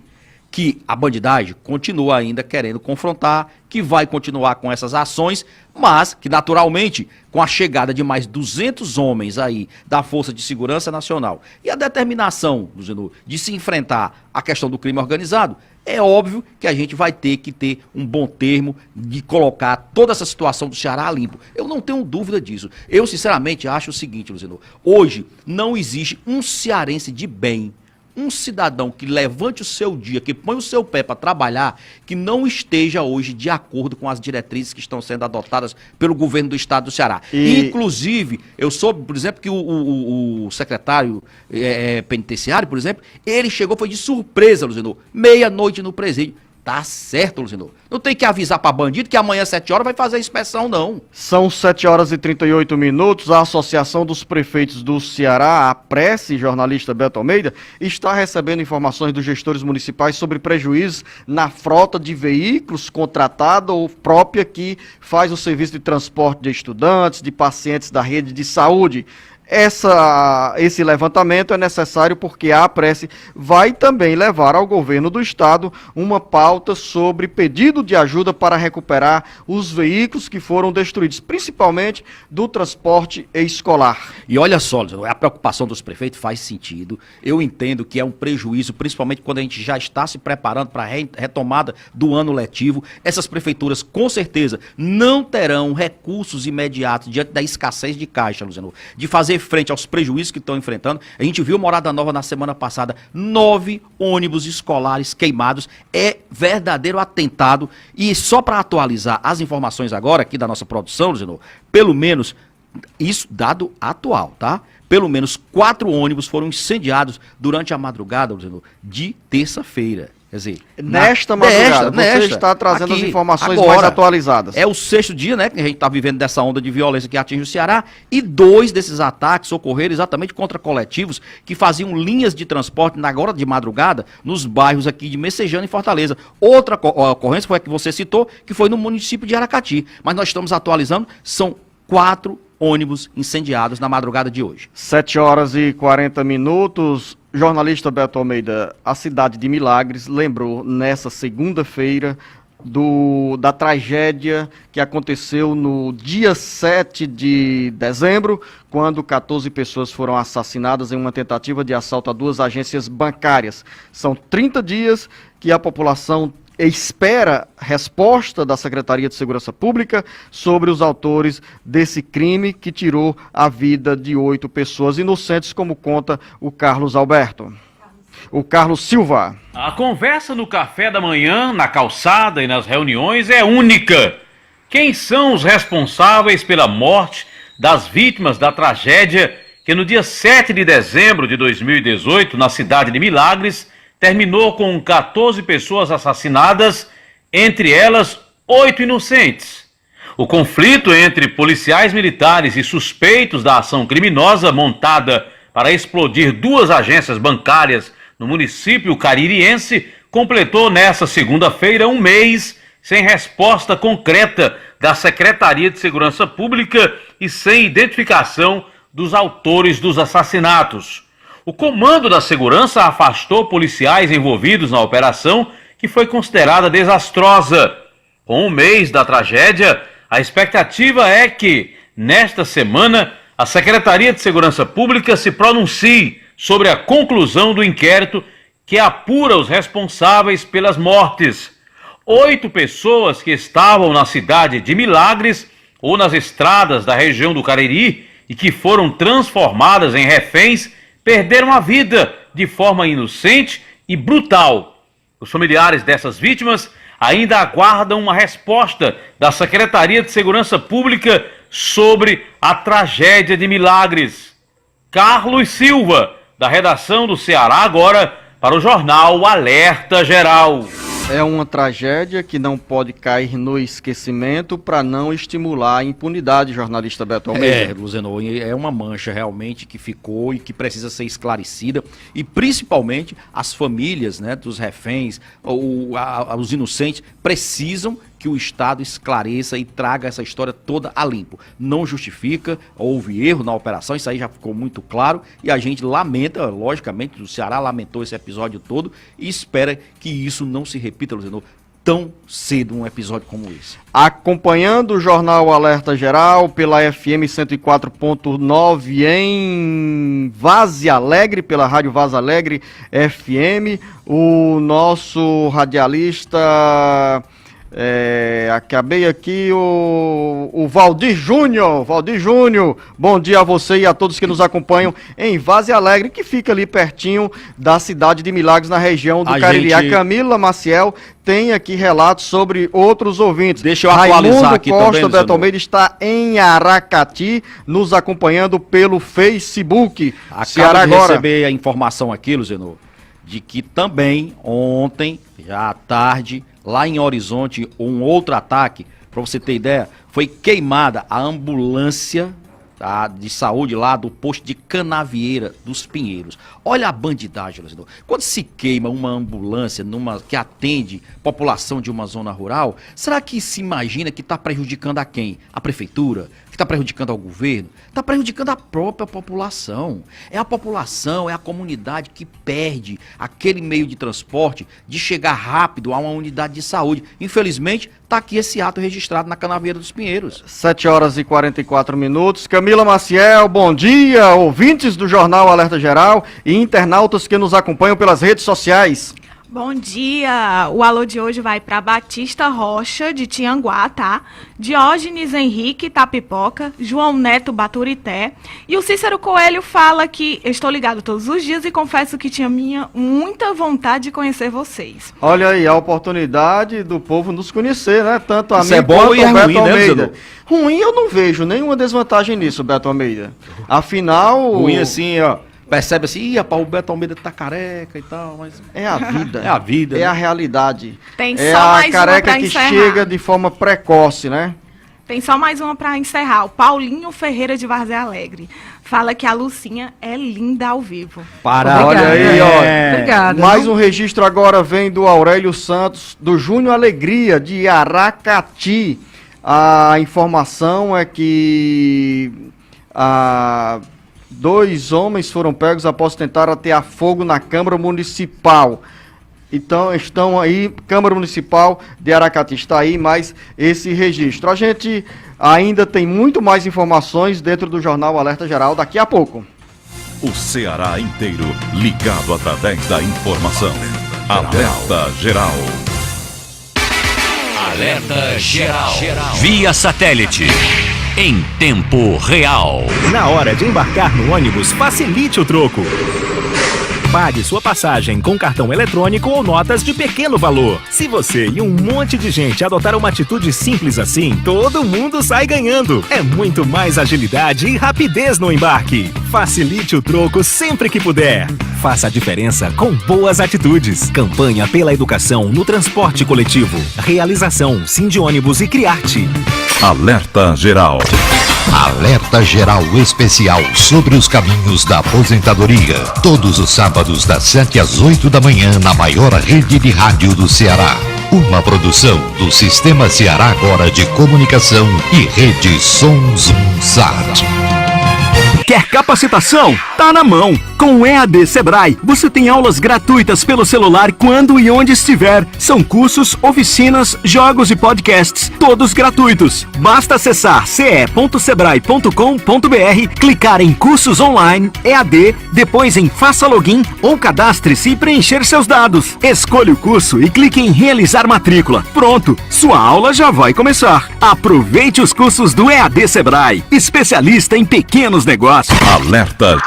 Que a bandidagem continua ainda querendo confrontar, que vai continuar com essas ações, mas que naturalmente, com a chegada de mais 200 homens aí da Força de Segurança Nacional e a determinação, Luziano, de se enfrentar a questão do crime organizado, é óbvio que a gente vai ter que ter um bom termo de colocar toda essa situação do Ceará a limpo. Eu não tenho dúvida disso. Eu, sinceramente, acho o seguinte, Luziano, hoje não existe um cearense de bem, um cidadão que levante o seu dia, que põe o seu pé para trabalhar, que não esteja hoje de acordo com as diretrizes que estão sendo adotadas pelo governo do estado do Ceará. Inclusive, eu soube, por exemplo, que o secretário penitenciário, por exemplo, ele chegou, foi de surpresa, Luziano, meia-noite no presídio. Tá certo, Luciano. Não tem que avisar pra bandido que amanhã às 7 horas vai fazer a inspeção, não. São 7 horas e 38 minutos. A Associação dos Prefeitos do Ceará, a Prece, jornalista Beto Almeida, está recebendo informações dos gestores municipais sobre prejuízos na frota de veículos contratada ou própria que faz o serviço de transporte de estudantes, de pacientes da rede de saúde. Esse levantamento é necessário porque a Prece vai também levar ao governo do estado uma pauta sobre pedido de ajuda para recuperar os veículos que foram destruídos, principalmente do transporte escolar. E olha só, a preocupação dos prefeitos faz sentido. Eu entendo que é um prejuízo, principalmente quando a gente já está se preparando para a retomada do ano letivo. Essas prefeituras, com certeza, não terão recursos imediatos diante da escassez de caixa, Luciano, de fazer frente aos prejuízos que estão enfrentando. A gente viu Morada Nova na semana passada, 9 ônibus escolares queimados, é verdadeiro atentado. E só para atualizar as informações agora aqui da nossa produção, Luciano, pelo menos, isso dado atual, tá? Pelo menos 4 ônibus foram incendiados durante a madrugada, Luciano, de terça-feira. Quer dizer, nesta madrugada, você está trazendo as informações mais atualizadas. É o 6º dia, né, que a gente está vivendo dessa onda de violência que atinge o Ceará, e 2 desses ataques ocorreram exatamente contra coletivos que faziam linhas de transporte na hora de madrugada nos bairros aqui de Messejana e Fortaleza. Outra ocorrência foi a que você citou, que foi no município de Aracati. Mas nós estamos atualizando, são 4 ônibus incendiados na madrugada de hoje. 7 horas e 40 minutos. Jornalista Beto Almeida, a cidade de Milagres lembrou nessa segunda-feira da tragédia que aconteceu no dia 7 de dezembro, quando 14 pessoas foram assassinadas em uma tentativa de assalto a 2 agências bancárias. São 30 dias que a população espera resposta da Secretaria de Segurança Pública sobre os autores desse crime que tirou a vida de 8 pessoas inocentes, como conta o Carlos Alberto. O Carlos Silva. A conversa no café da manhã, na calçada e nas reuniões é única. Quem são os responsáveis pela morte das vítimas da tragédia que no dia 7 de dezembro de 2018, na cidade de Milagres, terminou com 14 pessoas assassinadas, entre elas 8 inocentes. O conflito entre policiais militares e suspeitos da ação criminosa montada para explodir 2 agências bancárias no município caririense completou nesta segunda-feira 1 mês sem resposta concreta da Secretaria de Segurança Pública e sem identificação dos autores dos assassinatos. O comando da segurança afastou policiais envolvidos na operação, que foi considerada desastrosa. Com 1 mês da tragédia, a expectativa é que, nesta semana, a Secretaria de Segurança Pública se pronuncie sobre a conclusão do inquérito que apura os responsáveis pelas mortes. 8 pessoas que estavam na cidade de Milagres ou nas estradas da região do Cariri e que foram transformadas em reféns perderam a vida de forma inocente e brutal. Os familiares dessas vítimas ainda aguardam uma resposta da Secretaria de Segurança Pública sobre a tragédia de Milagres. Carlos Silva, da redação do Ceará Agora, para o jornal Alerta Geral. É uma tragédia que não pode cair no esquecimento para não estimular a impunidade, jornalista Beto Almeida. Luciano, é uma mancha realmente que ficou e que precisa ser esclarecida, e principalmente as famílias, né, dos reféns, os inocentes, precisam que o Estado esclareça e traga essa história toda a limpo. Não justifica, houve erro na operação, isso aí já ficou muito claro, e a gente lamenta, logicamente, o Ceará lamentou esse episódio todo e espera que isso não se repita, Luciano, tão cedo um episódio como esse. Acompanhando o jornal Alerta Geral pela FM 104.9 em Vaze Alegre, pela Rádio Vaze Alegre FM, o nosso radialista... acabei aqui o Valdir Júnior. Valdir Júnior, bom dia a você e a todos que nos acompanham em Vaze Alegre, que fica ali pertinho da cidade de Milagres, na região do Cariri. A Camila Maciel tem aqui relatos sobre outros ouvintes. Deixa eu atualizar aqui também. Costa Beto Almeida está em Aracati, nos acompanhando pelo Facebook. Acaba de receber a informação aqui, Luciano, de que também ontem, já à tarde, lá em Horizonte, um outro ataque, para você ter ideia, foi queimada a ambulância, tá, de saúde lá do posto de Canavieira dos Pinheiros. Olha a bandidagem, legislador. Quando se queima uma ambulância que atende população de uma zona rural, será que se imagina que está prejudicando a quem? A prefeitura? Que está prejudicando ao governo? Está prejudicando a própria população. É a população, é a comunidade que perde aquele meio de transporte de chegar rápido a uma unidade de saúde. Infelizmente, está aqui esse ato registrado na Canavieira dos Pinheiros. 7h44. Camila Maciel, bom dia, ouvintes do Jornal Alerta Geral e internautas que nos acompanham pelas redes sociais. Bom dia! O alô de hoje vai para Batista Rocha, de Tianguá, tá? Diógenes Henrique, Tapipoca, João Neto, Baturité. E o Cícero Coelho fala que estou ligado todos os dias e confesso que tinha muita vontade de conhecer vocês. Olha aí, a oportunidade do povo nos conhecer, né? Tanto a Isso mim é bom quanto e é o Beto ruim, Almeida. né, Ruim eu não vejo nenhuma desvantagem nisso, Beto Almeida. Afinal... Ruim assim, ó. Percebe assim, ih, rapaz, o Beto Almeida tá careca e tal, mas... É a vida. É a vida. É né? a realidade. Tem é só a mais careca uma pra que encerrar. chega de forma precoce, né? Tem só mais uma para encerrar. O Paulinho Ferreira de Várzea Alegre fala que a Lucinha é linda ao vivo. Olha aí, ó. Obrigada. Mais um registro agora vem do Aurélio Santos, do Júnior Alegria, de Aracati. A informação é que... 2 homens foram pegos após tentar atear fogo na Câmara Municipal. Então, estão aí, Câmara Municipal de Aracati, está aí mais esse registro. A gente ainda tem muito mais informações dentro do Jornal Alerta Geral daqui a pouco. O Ceará inteiro ligado através da informação. Alerta Geral. Alerta Geral. Via satélite. Em tempo real. Na hora de embarcar no ônibus, facilite o troco. Pague sua passagem com cartão eletrônico ou notas de pequeno valor. Se você e um monte de gente adotar uma atitude simples assim, todo mundo sai ganhando. É muito mais agilidade e rapidez no embarque. Facilite o troco sempre que puder. Faça a diferença com boas atitudes. Campanha pela educação no transporte coletivo. Realização Sindônibus e Criarte. Alerta Geral. Alerta Geral Especial sobre os caminhos da aposentadoria. Todos os sábados das 7 às 8 da manhã na maior rede de rádio do Ceará. Uma produção do Sistema Ceará Agora de Comunicação e Rede Sons Sat. Quer capacitação? Tá na mão! Com o EAD Sebrae, você tem aulas gratuitas pelo celular quando e onde estiver. São cursos, oficinas, jogos e podcasts, todos gratuitos. Basta acessar ce.sebrae.com.br, clicar em cursos online, EAD, depois em faça login ou cadastre-se e preencher seus dados. Escolha o curso e clique em realizar matrícula. Pronto, sua aula já vai começar. Aproveite os cursos do EAD Sebrae, especialista em pequenos negócios. Alerta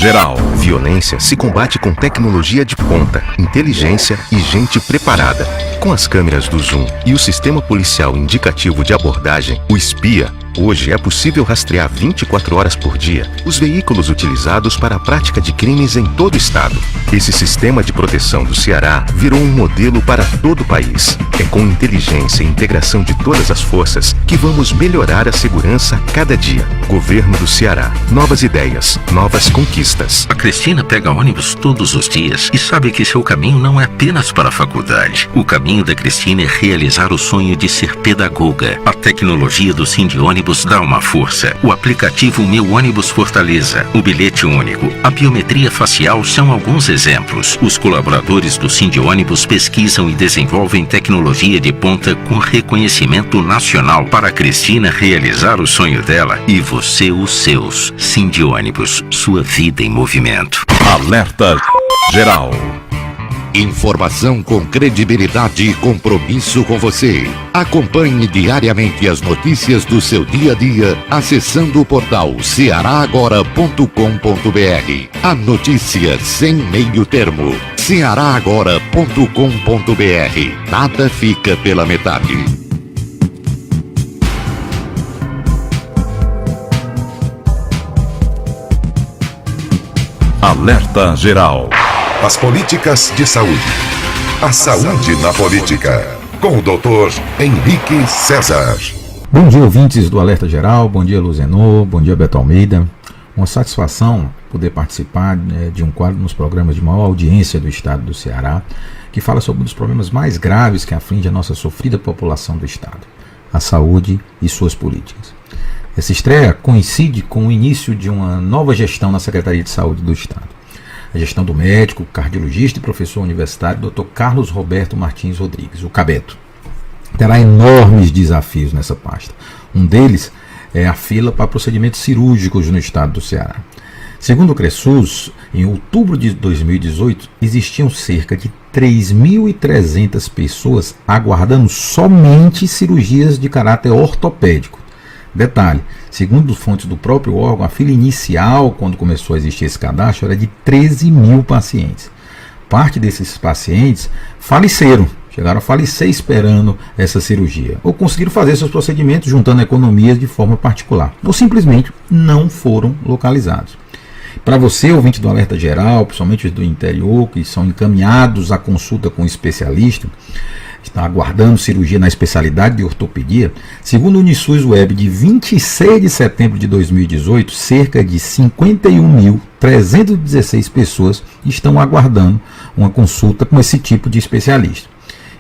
Geral. Violência se combate com tecnologia de ponta, inteligência e gente preparada. Com as câmeras do Zoom e o sistema policial indicativo de abordagem, o Espia, hoje é possível rastrear 24 horas por dia os veículos utilizados para a prática de crimes em todo o estado. Esse sistema de proteção do Ceará virou um modelo para todo o país. É com inteligência e integração de todas as forças que vamos melhorar a segurança a cada dia. Governo do Ceará. Novas ideias, novas conquistas. A Cristina pega ônibus todos os dias e sabe que seu caminho não é apenas para a faculdade. O caminho da Cristina é realizar o sonho de ser pedagoga. A tecnologia do Sindônibus dá uma força. O aplicativo Meu Ônibus Fortaleza, o bilhete único, a biometria facial são alguns exemplos. Os colaboradores do Sindônibus pesquisam e desenvolvem tecnologia de ponta com reconhecimento nacional para a Cristina realizar o sonho dela e você os seus. Sindônibus, sua vida em movimento. Alerta Geral. Informação com credibilidade e compromisso com você. Acompanhe diariamente as notícias do seu dia a dia acessando o portal cearagora.com.br. A notícia sem meio termo. cearagora.com.br. Nada fica pela metade. Alerta Geral. As políticas de saúde. A saúde na política. com o Dr. Henrique César. Bom dia, ouvintes do Alerta Geral, bom dia, Luzenor, bom dia, Beto Almeida. Uma satisfação poder participar de um quadro nos programas de maior audiência do estado do Ceará, que fala sobre um dos problemas mais graves que aflige a nossa sofrida população do estado, a saúde e suas políticas. Essa estreia coincide com o início de uma nova gestão na Secretaria de Saúde do estado. A gestão do médico, cardiologista e professor universitário Dr. Carlos Roberto Martins Rodrigues, o Cabeto. Terá enormes desafios nessa pasta. Um deles é a fila para procedimentos cirúrgicos no estado do Ceará. Segundo o CRESUS, em outubro de 2018, existiam cerca de 3.300 pessoas aguardando somente cirurgias de caráter ortopédico. Detalhe, segundo fontes do próprio órgão, a fila inicial, quando começou a existir esse cadastro, era de 13 mil pacientes. Parte desses pacientes faleceram, chegaram a falecer esperando essa cirurgia, ou conseguiram fazer seus procedimentos juntando economias de forma particular, ou simplesmente não foram localizados. Para você, ouvinte do Alerta Geral, principalmente os do interior, que são encaminhados à consulta com um especialista, está aguardando cirurgia na especialidade de ortopedia, segundo o Unisus Web, de 26 de setembro de 2018, cerca de 51.316 pessoas estão aguardando uma consulta com esse tipo de especialista.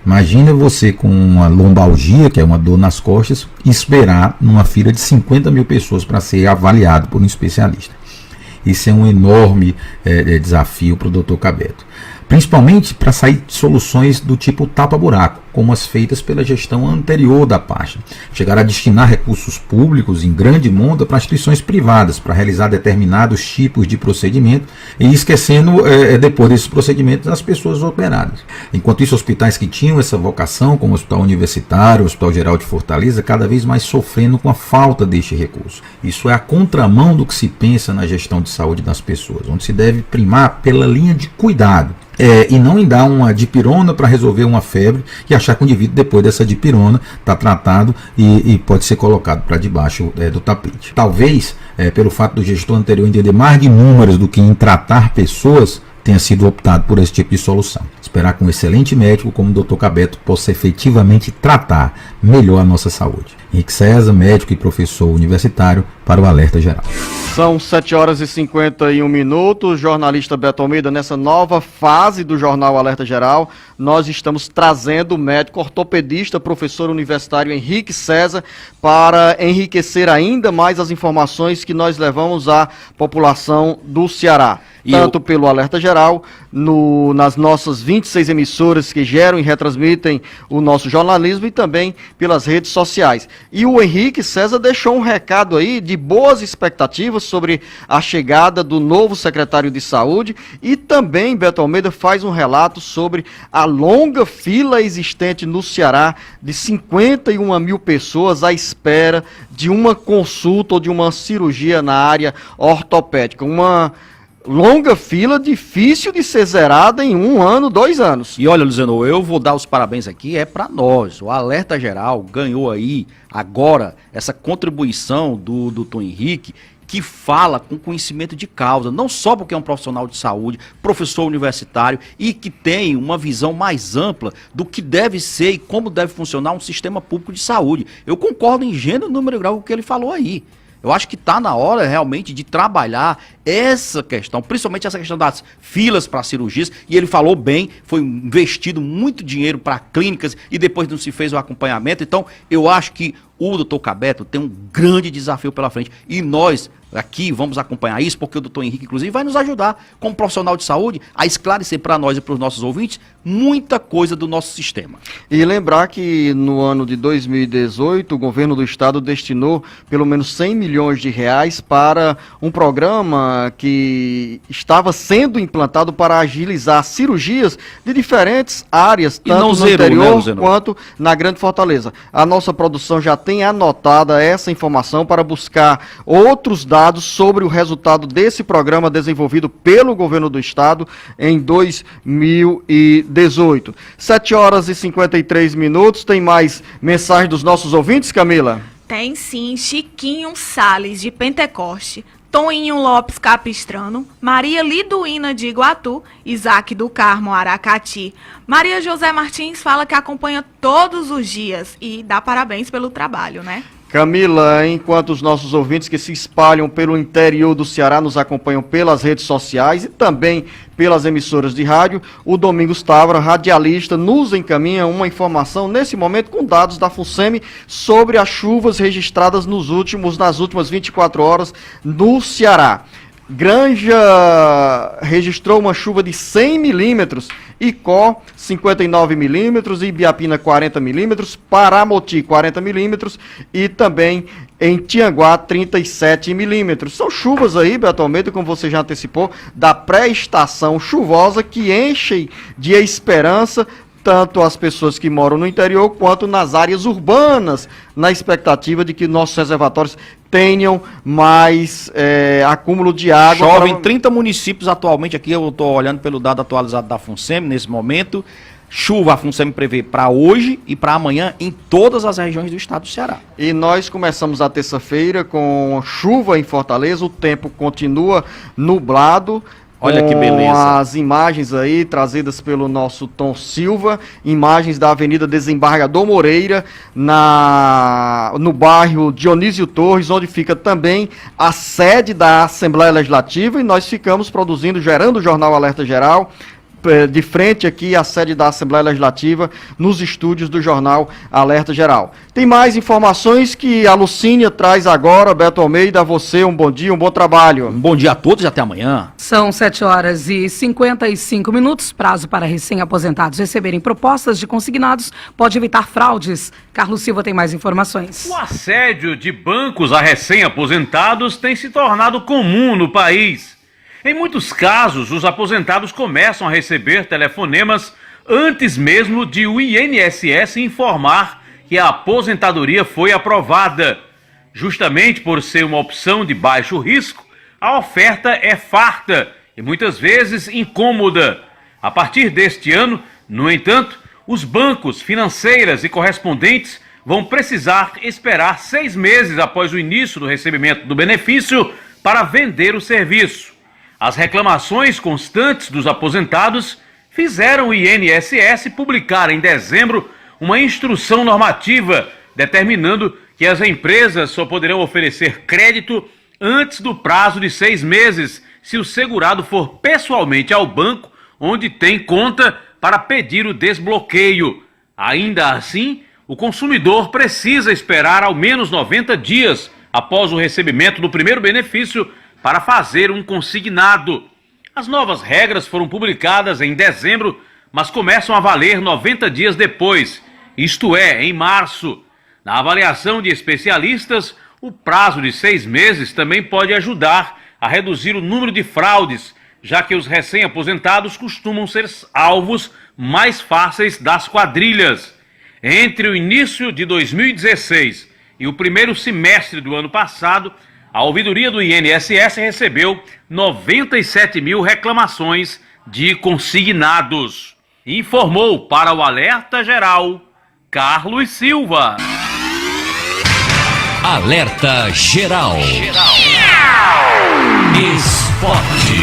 Imagina você com uma lombalgia, que é uma dor nas costas, esperar numa fila de 50 mil pessoas para ser avaliado por um especialista. Esse é um enorme desafio para o Dr. Cabeto. Principalmente para sair soluções do tipo tapa-buraco, como as feitas pela gestão anterior da pasta. Chegaram a destinar recursos públicos em grande monta para instituições privadas, para realizar determinados tipos de procedimento, e esquecendo, depois desses procedimentos, as pessoas operadas. Enquanto isso, hospitais que tinham essa vocação, como o Hospital Universitário, o Hospital Geral de Fortaleza, cada vez mais sofrendo com a falta deste recurso. Isso é a contramão do que se pensa na gestão de saúde das pessoas, onde se deve primar pela linha de cuidado. E não em dar uma dipirona para resolver uma febre e achar que o indivíduo, depois dessa dipirona, está tratado e pode ser colocado para debaixo do tapete. Talvez, pelo fato do gestor anterior entender mais de números do que em tratar pessoas, tenha sido optado por esse tipo de solução. Esperar que um excelente médico como o Dr. Cabeto possa efetivamente tratar melhor a nossa saúde. Henrique César, médico e professor universitário, para o Alerta Geral. São 7 horas e 51 minutos. Jornalista Beto Almeida, nessa nova fase do jornal Alerta Geral, nós estamos trazendo o médico ortopedista, professor universitário Henrique César, para enriquecer ainda mais as informações que nós levamos à população do Ceará. Tanto pelo Alerta Geral, nas nossas 26 emissoras que geram e retransmitem o nosso jornalismo, e também pelas redes sociais. E o Henrique César deixou um recado aí de boas expectativas sobre a chegada do novo secretário de Saúde, e também Beto Almeida faz um relato sobre a longa fila existente no Ceará de 51 mil pessoas à espera de uma consulta ou de uma cirurgia na área ortopédica. Uma longa fila, difícil de ser zerada em 1 ano, 2 anos. E olha, Luciano, eu vou dar os parabéns aqui, para nós. O Alerta Geral ganhou aí, agora, essa contribuição do Dr. Henrique, que fala com conhecimento de causa, não só porque é um profissional de saúde, professor universitário, e que tem uma visão mais ampla do que deve ser e como deve funcionar um sistema público de saúde. Eu concordo em gênero, número e grau com o que ele falou aí. Eu acho que está na hora realmente de trabalhar essa questão, principalmente essa questão das filas para cirurgias, e ele falou bem, foi investido muito dinheiro para clínicas e depois não se fez o acompanhamento. Então eu acho que o Dr. Cabeto tem um grande desafio pela frente, e nós aqui vamos acompanhar isso, porque o Dr. Henrique, inclusive, vai nos ajudar, como profissional de saúde, a esclarecer para nós e para os nossos ouvintes muita coisa do nosso sistema. E lembrar que no ano de 2018, o governo do estado destinou pelo menos 100 milhões de reais para um programa que estava sendo implantado para agilizar cirurgias de diferentes áreas, tanto no interior quanto na Grande Fortaleza. A nossa produção já tem anotada essa informação para buscar outros dados sobre o resultado desse programa desenvolvido pelo governo do estado em 2018. 7 horas e 53 minutos. Tem mais mensagem dos nossos ouvintes, Camila? Tem sim. Chiquinho Salles, de Pentecoste. Toninho Lopes Capistrano, Maria Liduína de Iguatu, Isaac do Carmo Aracati. Maria José Martins fala que acompanha todos os dias e dá parabéns pelo trabalho, né? Camila, enquanto os nossos ouvintes que se espalham pelo interior do Ceará nos acompanham pelas redes sociais e também pelas emissoras de rádio, o Domingos Távora, radialista, nos encaminha uma informação nesse momento com dados da FUNSEMI sobre as chuvas registradas nas últimas 24 horas no Ceará. Granja registrou uma chuva de 100 milímetros, Icó 59 milímetros, Ibiapina 40 milímetros, Paramoti 40 milímetros e também em Tianguá 37 milímetros. São chuvas aí, Beto Almeida, como você já antecipou, da pré-estação chuvosa que enchem de esperança tanto as pessoas que moram no interior quanto nas áreas urbanas, na expectativa de que nossos reservatórios tenham mais acúmulo de água. Chove em 30 municípios atualmente, aqui eu estou olhando pelo dado atualizado da FUNSEMI nesse momento. Chuva a FUNSEMI prevê para hoje e para amanhã em todas as regiões do estado do Ceará. E nós começamos a terça-feira com chuva em Fortaleza, o tempo continua nublado. Olha que beleza. As imagens aí trazidas pelo nosso Tom Silva, imagens da Avenida Desembargador Moreira, no bairro Dionísio Torres, onde fica também a sede da Assembleia Legislativa, e nós ficamos gerando o Jornal Alerta Geral, de frente aqui à sede da Assembleia Legislativa, nos estúdios do Jornal Alerta Geral. Tem mais informações que a Lucínia traz agora. Beto Almeida, a você um bom dia, um bom trabalho. Um bom dia a todos e até amanhã. São 7 horas e 55 minutos, prazo para recém-aposentados receberem propostas de consignados pode evitar fraudes. Carlos Silva tem mais informações. O assédio de bancos a recém-aposentados tem se tornado comum no país. Em muitos casos, os aposentados começam a receber telefonemas antes mesmo de o INSS informar que a aposentadoria foi aprovada. Justamente por ser uma opção de baixo risco, a oferta é farta e muitas vezes incômoda. A partir deste ano, no entanto, os bancos, financeiras e correspondentes vão precisar esperar 6 meses após o início do recebimento do benefício para vender o serviço. As reclamações constantes dos aposentados fizeram o INSS publicar em dezembro uma instrução normativa determinando que as empresas só poderão oferecer crédito antes do prazo de 6 meses, se o segurado for pessoalmente ao banco onde tem conta para pedir o desbloqueio. Ainda assim, o consumidor precisa esperar ao menos 90 dias após o recebimento do primeiro benefício para fazer um consignado. As novas regras foram publicadas em dezembro, mas começam a valer 90 dias depois, isto é, em março. Na avaliação de especialistas, o prazo de 6 meses também pode ajudar a reduzir o número de fraudes, já que os recém-aposentados costumam ser alvos mais fáceis das quadrilhas. Entre o início de 2016 e o primeiro semestre do ano passado, a ouvidoria do INSS recebeu 97 mil reclamações de consignados. Informou para o Alerta Geral, Carlos Silva. Alerta Geral. Esporte.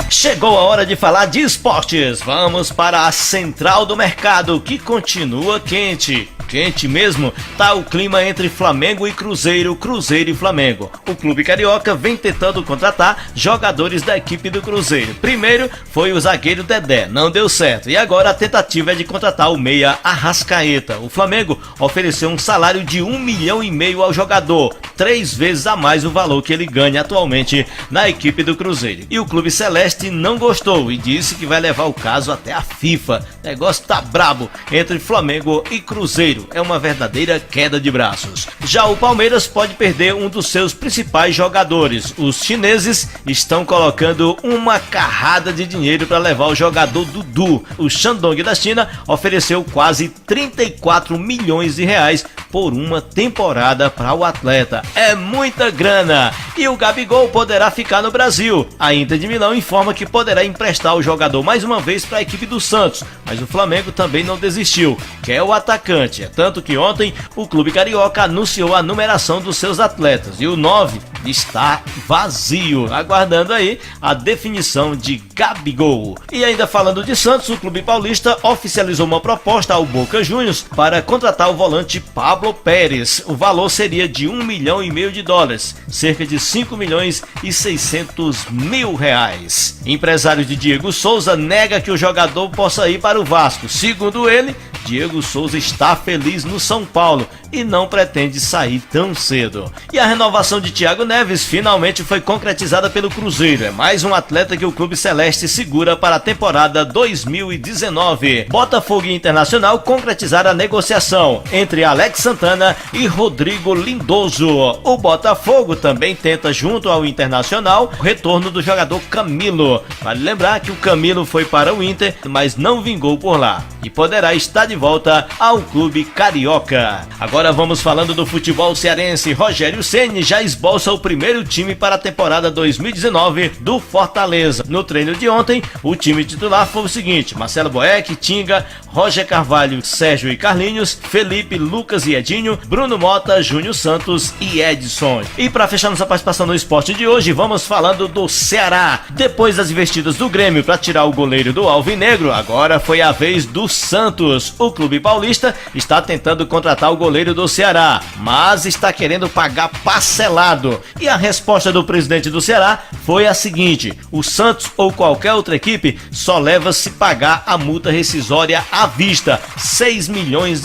Chegou a hora de falar de esportes. Vamos para a Central do Mercado, que continua quente. Quente mesmo, tá o clima entre Flamengo e Cruzeiro, Cruzeiro e Flamengo. O clube carioca vem tentando contratar jogadores da equipe do Cruzeiro. Primeiro foi o zagueiro Dedé, não deu certo. E agora a tentativa é de contratar o meia Arrascaeta. O Flamengo ofereceu um salário de 1,5 milhão ao jogador, 3 vezes a mais o valor que ele ganha atualmente na equipe do Cruzeiro. E o clube celeste não gostou e disse que vai levar o caso até a FIFA. O negócio tá brabo entre Flamengo e Cruzeiro. É uma verdadeira queda de braços. Já o Palmeiras pode perder um dos seus principais jogadores. Os chineses estão colocando uma carrada de dinheiro para levar o jogador Dudu. O Shandong da China ofereceu quase 34 milhões de reais por uma temporada para o atleta. é muita grana. E o Gabigol poderá ficar no Brasil. A Inter de Milão informa que poderá emprestar o jogador mais uma vez para a equipe do Santos, mas o Flamengo também não desistiu, quer o atacante. É tanto que ontem o clube carioca anunciou a numeração dos seus atletas e o 9 está vazio, aguardando aí a definição de Gabigol. E ainda falando de Santos, o clube paulista oficializou uma proposta ao Boca Juniors para contratar o volante Pablo Pérez. O valor seria de $1,5 milhão de dólares, cerca de 5.600.000 reais. Empresário de Diego Souza nega que o jogador possa ir para o Vasco. Segundo ele, Diego Souza está feliz no São Paulo e não pretende sair tão cedo. E a renovação de Thiago Neves finalmente foi concretizada pelo Cruzeiro. É mais um atleta que o clube celeste segura para a temporada 2019. Botafogo e Internacional concretizaram a negociação entre Alex Santana e Rodrigo Lindoso. O Botafogo também tenta, junto ao Internacional, o retorno do jogador Camilo. Vale lembrar que o Camilo foi para o Inter, mas não vingou por lá e poderá estar de volta ao clube carioca. Agora vamos falando do futebol cearense. Rogério Ceni já esboça o primeiro time para a temporada 2019 do Fortaleza. No treino de ontem, o time titular foi o seguinte: Marcelo Boeck, Tinga, Roger Carvalho, Sérgio e Carlinhos, Felipe, Lucas e Edinho, Bruno Mota, Júnior Santos e Edson. E para fechar nossa participação no esporte de hoje, vamos falando do Ceará. Depois das investidas do Grêmio para tirar o goleiro do Alvinegro, agora foi a vez do Santos. O clube paulista está tentando contratar o goleiro do Ceará, mas está querendo pagar parcelado. E a resposta do presidente do Ceará foi a seguinte: o Santos ou qualquer outra equipe só leva se pagar a multa rescisória à vista, R$6 milhões.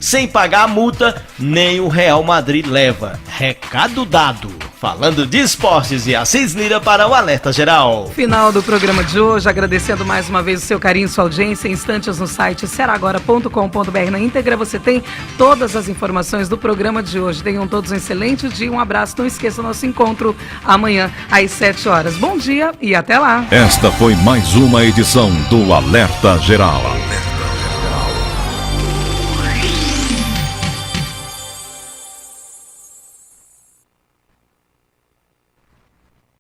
Sem pagar a multa, nem o Real Madrid leva. Recado dado. Falando de esportes, e Assis Lira para o Alerta Geral. Final do programa de hoje, agradecendo mais uma vez o seu carinho e sua audiência. Instantes no site cearagora.com.br. Na íntegra você tem todas as informações do programa de hoje. Tenham todos um excelente dia, um abraço. Não esqueça o nosso encontro amanhã às 7 horas. Bom dia e até lá. Esta foi mais uma edição do Alerta Geral.